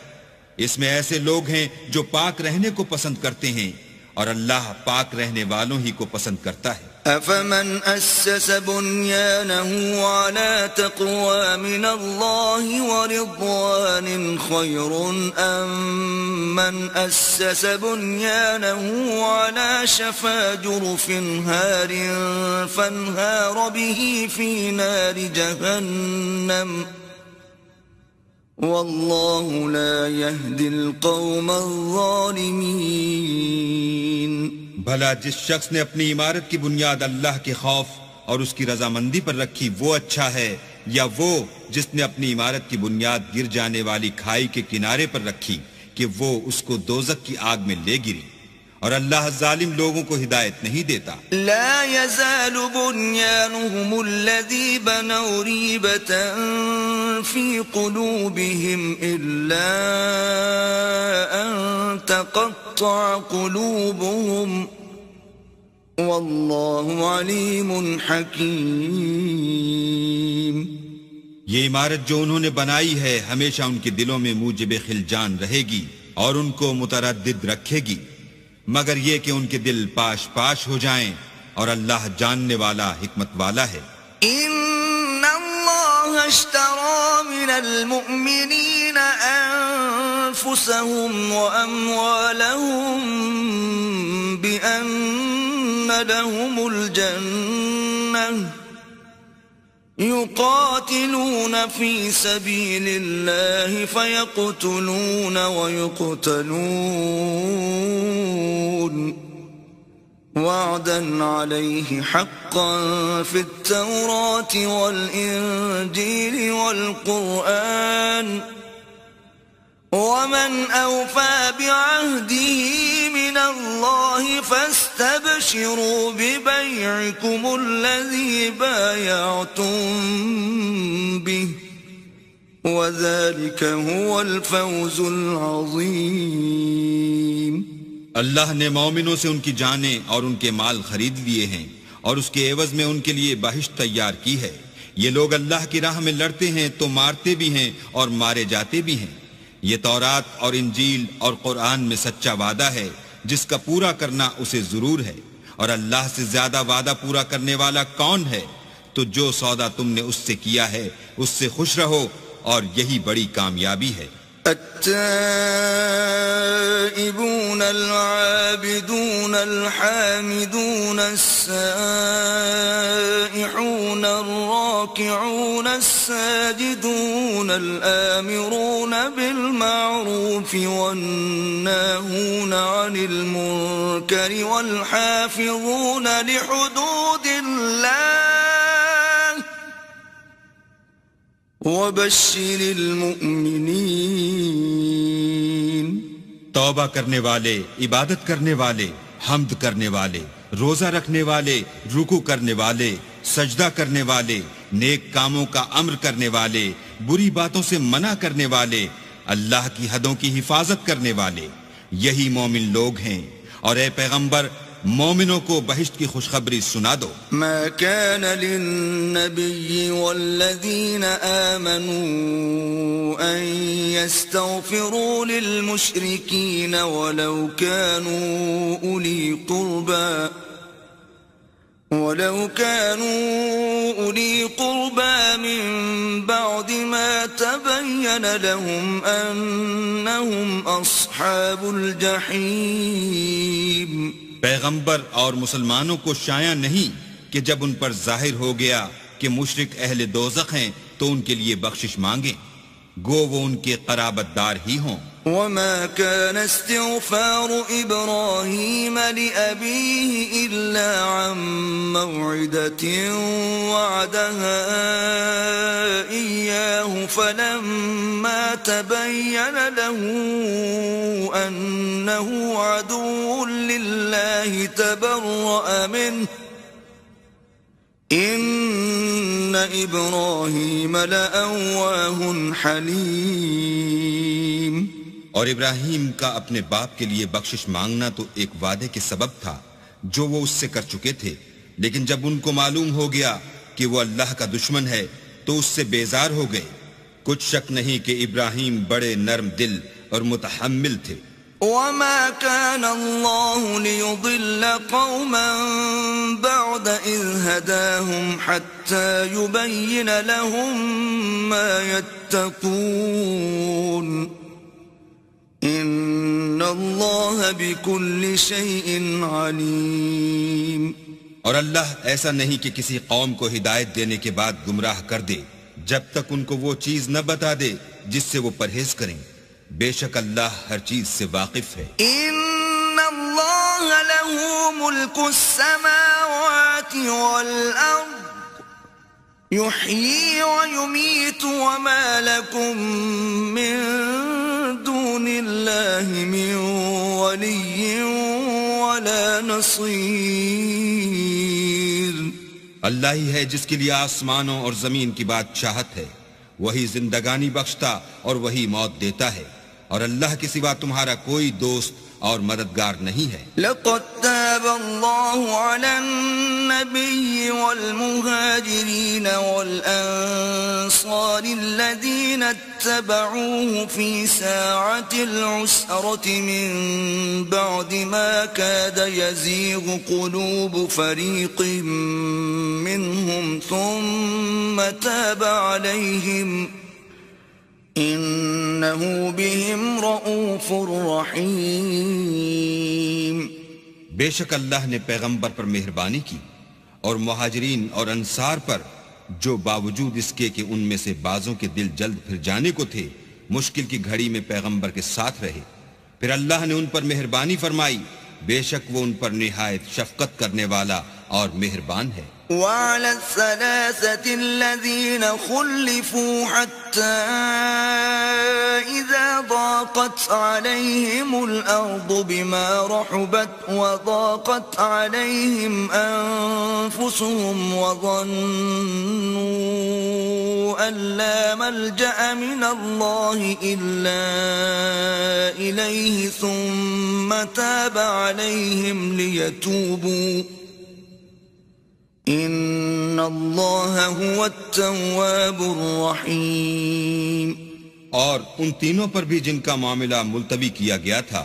اس میں ایسے لوگ ہیں جو پاک رہنے کو پسند کرتے ہیں اور اللہ پاک رہنے والوں ہی کو پسند کرتا ہے. أفمن أسس بنيانه على تقوى من الله ورضوان خير أم من أسس بنيانه على شفا جرف هار فانهار به في نار جهنم والله لا يهدي القوم الظالمين. بھلا جس شخص نے اپنی عمارت کی بنیاد اللہ کے خوف اور اس کی رضامندی پر رکھی وہ اچھا ہے، یا وہ جس نے اپنی عمارت کی بنیاد گر جانے والی کھائی کے کنارے پر رکھی کہ وہ اس کو دوزخ کی آگ میں لے گری، اور اللہ ظالم لوگوں کو ہدایت نہیں دیتا. لا يزال بنيانهم الذي بنوا ريبة في قلوبهم إلا أن تقطع قلوبهم والله عليم حكيم. یہ عمارت جو انہوں نے بنائی ہے ہمیشہ ان کے دلوں میں موجب خلجان رہے گی اور ان کو متردد رکھے گی، مگر یہ کہ ان کے دل پاش پاش ہو جائیں، اور اللہ جاننے والا حکمت والا ہے. ان اللہ اشترى من المؤمنین انفسهم واموالهم بان لهم الجنة يقاتلون في سبيل الله فيقتلون ويقتلون وعدا عليه حقا في التوراة والإنجيل والقرآن ومن أوفى بعهده من الله فاستبشروا ببيعكم الذي بايعتم به وذلك هو الفوز العظيم. اللہ نے مومنوں سے ان کی جانیں اور ان کے مال خرید لیے ہیں اور اس کے عوض میں ان کے لیے بہشت تیار کی ہے. یہ لوگ اللہ کی راہ میں لڑتے ہیں تو مارتے بھی ہیں اور مارے جاتے بھی ہیں. یہ تورات اور انجیل اور قرآن میں سچا وعدہ ہے جس کا پورا کرنا اسے ضرور ہے، اور اللہ سے زیادہ وعدہ پورا کرنے والا کون ہے؟ تو جو سودا تم نے اس سے کیا ہے اس سے خوش رہو، اور یہی بڑی کامیابی ہے. التائبون العابدون الحامدون السائحون الراكعون الساجدون الآمرون بالمعروف والناهون عن المنكر والحافظون لحدود الله وبشر المؤمنین. توبہ کرنے والے، عبادت کرنے والے، حمد کرنے والے، روزہ رکھنے والے، رکوع کرنے والے، سجدہ کرنے والے، نیک کاموں کا امر کرنے والے، بری باتوں سے منع کرنے والے، اللہ کی حدوں کی حفاظت کرنے والے، یہی مومن لوگ ہیں. اور اے پیغمبر مومنوں کو بہشت کی خوشخبری سنا دو. ما كان للنبي والذين آمنوا أن يستغفروا للمشركين ولو كانوا أولي قربى من بعد ما تبين لهم أنهم أصحاب الجحيم. پیغمبر اور مسلمانوں کو شایع نہیں کہ جب ان پر ظاہر ہو گیا کہ مشرک اہل دوزخ ہیں تو ان کے لیے بخشش مانگیں. گو وہ ان کے قرابت دار ہی ہوں۔ وما كان استغفار إبراهيم لأبيه إلا عن موعدة وعدها إياه فلما تبين له أنه عدو لله تبرأ منه إن إبراهيم لأواه حليم۔ اور ابراہیم کا اپنے باپ کے لیے بخشش مانگنا تو ایک وعدے کے سبب تھا جو وہ اس سے کر چکے تھے، لیکن جب ان کو معلوم ہو گیا کہ وہ اللہ کا دشمن ہے تو اس سے بیزار ہو گئے۔ کچھ شک نہیں کہ ابراہیم بڑے نرم دل اور متحمل تھے۔ وما كان الله ليضل قوما بعد إذ هداهم حتى يبين لهم ما يتقون إن الله بكل شيء عليم۔ اور اللہ ایسا نہیں کہ کسی قوم کو ہدایت دینے کے بعد گمراہ کر دے جب تک ان کو وہ چیز نہ بتا دے جس سے وہ پرہیز کریں۔ بے شک اللہ ہر چیز سے واقف ہے۔ ان اللہ له ملک السماوات والارض يحيي ويميت وما لكم من دون الله من ولي ولا نصير۔ اللہ ہی ہے جس کے لیے آسمانوں اور زمین کی بادشاہت ہے، وہی زندگانی بخشتا اور وہی موت دیتا ہے، اور اللہ کے سوا تمہارا کوئی دوست اور مددگار نہیں ہے۔ لقد تاب الله على النبي والمهاجرين والأنصار الذين اتبعوه في ساعة العسرة من بعد ما كاد يزيغ قلوب فريق منهم ثم تاب عليهم إنه بهم رؤوف رحيم۔ بے شک اللہ نے پیغمبر پر مہربانی کی اور مہاجرین اور انصار پر، جو باوجود اس کے کہ ان میں سے بعضوں کے دل جلد پھر جانے کو تھے مشکل کی گھڑی میں پیغمبر کے ساتھ رہے، پھر اللہ نے ان پر مہربانی فرمائی، بے شک وہ ان پر نہایت شفقت کرنے والا اور مہربان ہے۔ وعلى الثلاثة الذين خلفوا حتى إذا ضاقت عليهم الأرض بما رحبت وضاقت عليهم أنفسهم وظنوا أن لا ملجأ من الله إلا إليه ثم تاب عليهم ليتوبوا ان اللہ هو التواب الرحیم۔ اور ان تینوں پر بھی جن کا معاملہ ملتوی کیا گیا تھا،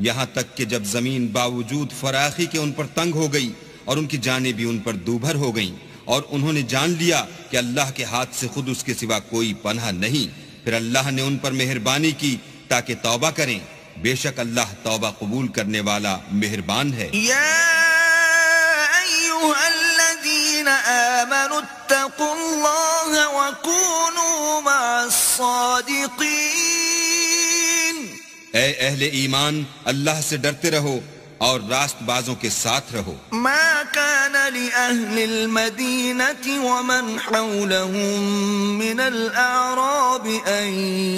یہاں تک کہ جب زمین باوجود فراخی کے ان پر تنگ ہو گئی اور ان کی جانیں بھی ان پر دوبھر ہو گئیں، اور انہوں نے جان لیا کہ اللہ کے ہاتھ سے خود اس کے سوا کوئی پناہ نہیں، پھر اللہ نے ان پر مہربانی کی تاکہ توبہ کریں، بے شک اللہ توبہ قبول کرنے والا مہربان ہے۔ آمنوا اتقوا الله وكونوا مع الصادقين۔ اے اہل ایمان، اللہ سے ڈرتے رہو اور راست بازوں کے ساتھ رہو۔ ما كان لأهل المدينة ومن حولهم من الأعراب أن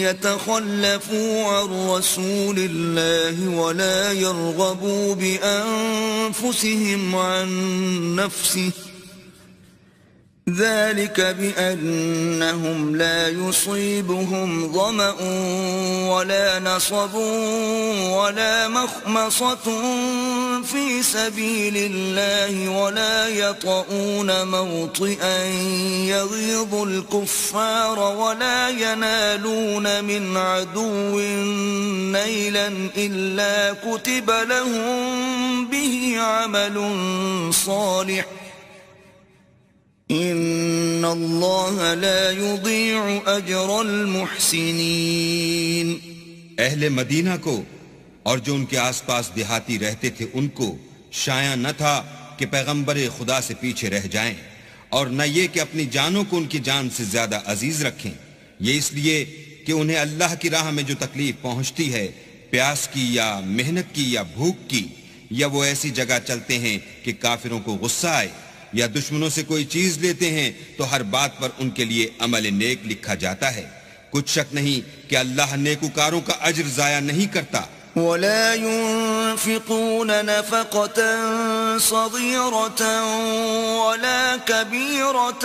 يتخلفوا عن رسول الله ولا يرغبوا بأنفسهم عن نفسه ذلك بأنهم لا يصيبهم ظمأ ولا نصب ولا مخمصة في سبيل الله ولا يطؤون موطئا يغيظ الكفار ولا ينالون من عدو نيلا إلا كتب لهم به عمل صالح ان اللہ لا یضیع اجر المحسنین۔ اہل مدینہ کو اور جو ان کے آس پاس دیہاتی رہتے تھے ان کو شایع نہ تھا کہ پیغمبر خدا سے پیچھے رہ جائیں، اور نہ یہ کہ اپنی جانوں کو ان کی جان سے زیادہ عزیز رکھیں، یہ اس لیے کہ انہیں اللہ کی راہ میں جو تکلیف پہنچتی ہے، پیاس کی یا محنت کی یا بھوک کی، یا وہ ایسی جگہ چلتے ہیں کہ کافروں کو غصہ آئے، یا دشمنوں سے کوئی چیز لیتے ہیں تو ہر بات پر ان کے لیے عمل نیک لکھا جاتا ہے۔ کچھ شک نہیں کہ اللہ نیکوکاروں کا اجر ضائع نہیں کرتا۔ ولا ينفقون نفقة صغيرة ولا كبيرة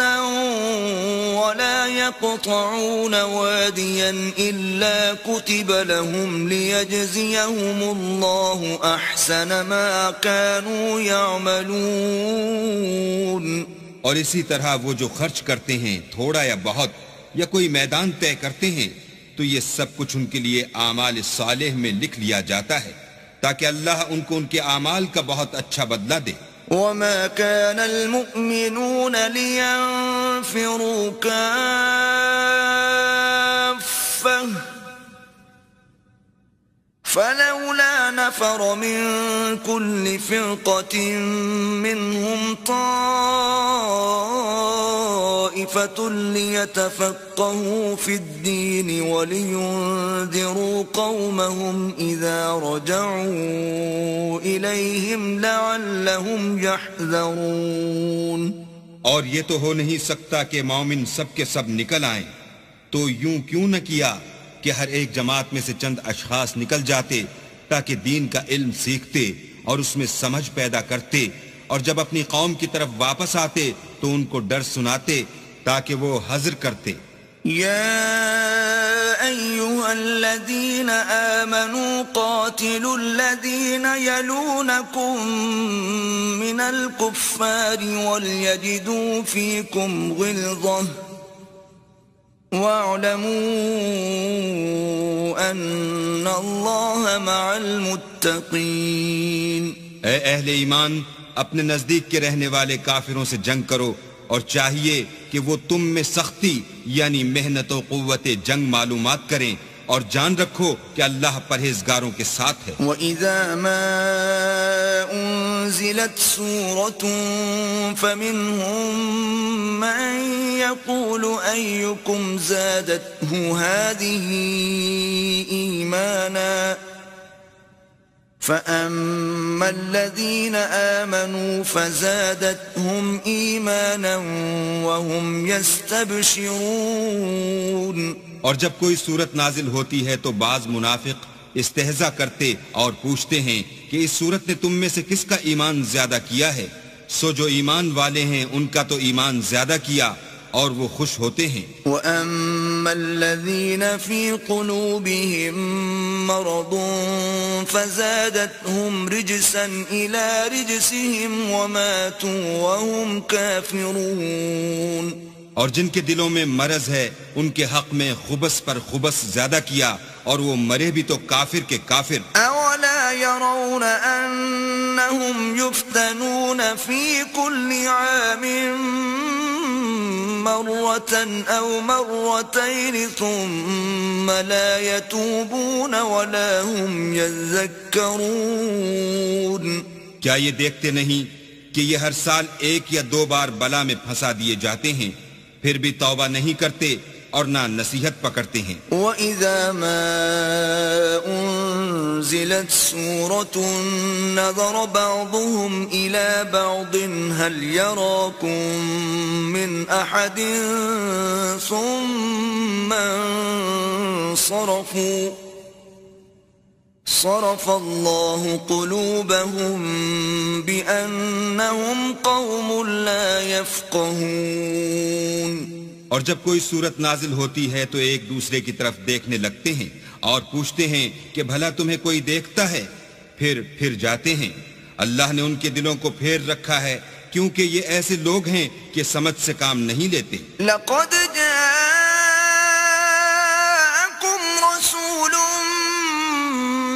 ولا يقطعون واديا إلا كتب لهم ليجزيهم الله أحسن ما كانوا يعملون۔ اور اسی طرح وہ جو خرچ کرتے ہیں تھوڑا یا بہت یا کوئی میدان طے کرتے ہیں تو یہ سب کچھ ان کے لیے اعمال صالح میں لکھ لیا جاتا ہے تاکہ اللہ ان کو ان کے اعمال کا بہت اچھا بدلہ دے۔ وما كان المؤمنون لينفروا كافة فلولا نفر من كل فرقة منهم طائفة ليتفقهوا في الدين ولينذروا قومهم إذا رجعوا إليهم لعلهم يحذرون۔ اور یہ تو ہو نہیں سکتا کہ مومن سب کے سب نکل آئیں، تو یوں کیوں نہ کیا کہ ہر ایک جماعت میں سے چند اشخاص نکل جاتے تاکہ دین کا علم سیکھتے اور اس میں سمجھ پیدا کرتے، اور جب اپنی قوم کی طرف واپس آتے تو ان کو ڈر سناتے تاکہ وہ حذر کرتے۔ يا أيها الذين آمنوا قاتلوا الذين يلونكم من الكفار وليجدوا فيكم غلظة واعلموا أن الله مع المتقين۔ اے اہل ایمان، اپنے نزدیک کے رہنے والے کافروں سے جنگ کرو، اور چاہیے کہ وہ تم میں سختی یعنی محنت و قوت جنگ معلومات کریں، اور جان رکھو کہ اللہ پرہیزگاروں کے ساتھ ہے۔ وَإِذَا مَا أُنزِلَتْ سُورَةٌ فَمِنْهُمْ مَنْ يَقُولُ أَيُّكُمْ زَادَتْهُ هَذِهِ إِيمَانًا فَأَمَّا الَّذِينَ آمَنُوا فَزَادَتْهُمْ إِيمَانًا وَهُمْ يَسْتَبْشِرُونَ۔ اور جب کوئی صورت نازل ہوتی ہے تو بعض منافق استہزاء کرتے اور پوچھتے ہیں کہ اس صورت نے تم میں سے کس کا ایمان زیادہ کیا ہے؟ سو جو ایمان والے ہیں ان کا تو ایمان زیادہ کیا اور وہ خوش ہوتے ہیں۔ وَأَمَّا الَّذِينَ فِي قُلُوبِهِم مَّرَضٌ فَزَادَتْهُمْ رِجْسًا إِلَى رِجْسِهِمْ وَمَاتُوا وَهُمْ كَافِرُونَ۔ اور جن کے دلوں میں مرض ہے ان کے حق میں خبث پر خبث زیادہ کیا اور وہ مرے بھی تو کافر کے کافر۔ أَوَلَا يَرَوْنَ أَنَّهُمْ يُفْتَنُونَ فِي كُلِّ عَامٍ مرة أو مرتين ثم لا يتوبون ولا هم يذكرون۔ کیا یہ دیکھتے نہیں کہ یہ ہر سال ایک یا دو بار بلا میں پھنسا دیے جاتے ہیں، پھر بھی توبہ نہیں کرتے اور نہ نصیحت پکڑتے ہیں۔ وَإِذَا مَا أُنزِلَتْ سُورَةٌ نَظَرَ بَعْضُهُمْ إِلَى بَعْضٍ هَلْ يَرَاكُمْ مِنْ أَحَدٍ ثُمَّ انصَرَفُوا صَرَفَ اللَّهُ قُلُوبَهُمْ بِأَنَّهُمْ قَوْمٌ لَا يَفْقَهُونَ۔ اور جب کوئی صورت نازل ہوتی ہے تو ایک دوسرے کی طرف دیکھنے لگتے ہیں اور پوچھتے ہیں کہ بھلا تمہیں کوئی دیکھتا ہے؟ پھر جاتے ہیں۔ اللہ نے ان کے دلوں کو پھیر رکھا ہے کیونکہ یہ ایسے لوگ ہیں کہ سمجھ سے کام نہیں لیتے۔ لَقَدْ جَاءَكُمْ رَسُولٌ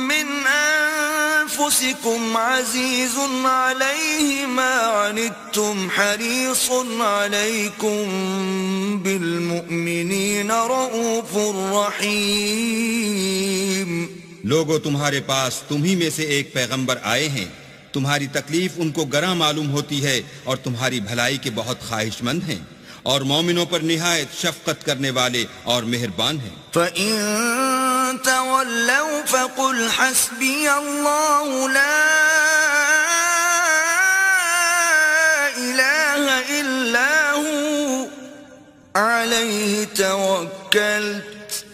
مِّنْ أَنفُسِكُمْ عَزِيزٌ عَلَيْهِ مَا عَنِتُّمْ حَرِيصٌ عَلَيْكُمْ بِالْمُؤْمِنِينَ رَءُوفٌ رَحِيمٌ۔ لوگوں، تمہارے پاس تم ہی میں سے ایک پیغمبر آئے ہیں، تمہاری تکلیف ان کو گراں معلوم ہوتی ہے اور تمہاری بھلائی کے بہت خواہش مند ہیں، اور مومنوں پر نہایت شفقت کرنے والے اور مہربان ہیں۔ فَإِن تَوَلَّوْا فَقُلْ حَسْبِيَ اللَّهُ لَا إِلَٰهَ إِلَّا هُوَ عَلَيْهِ تَوَكَّلْتُ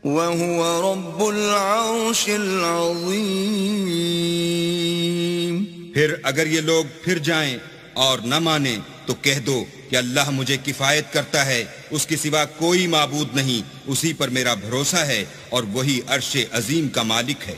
وَهُوَ رَبُّ الْعَرْشِ الْعَظِيمِ۔ پھر اگر یہ لوگ پھر جائیں اور نہ مانیں تو کہہ دو کہ اللہ مجھے کفایت کرتا ہے، اس کے سوا کوئی معبود نہیں، اسی پر میرا بھروسہ ہے اور وہی عرش عظیم کا مالک ہے۔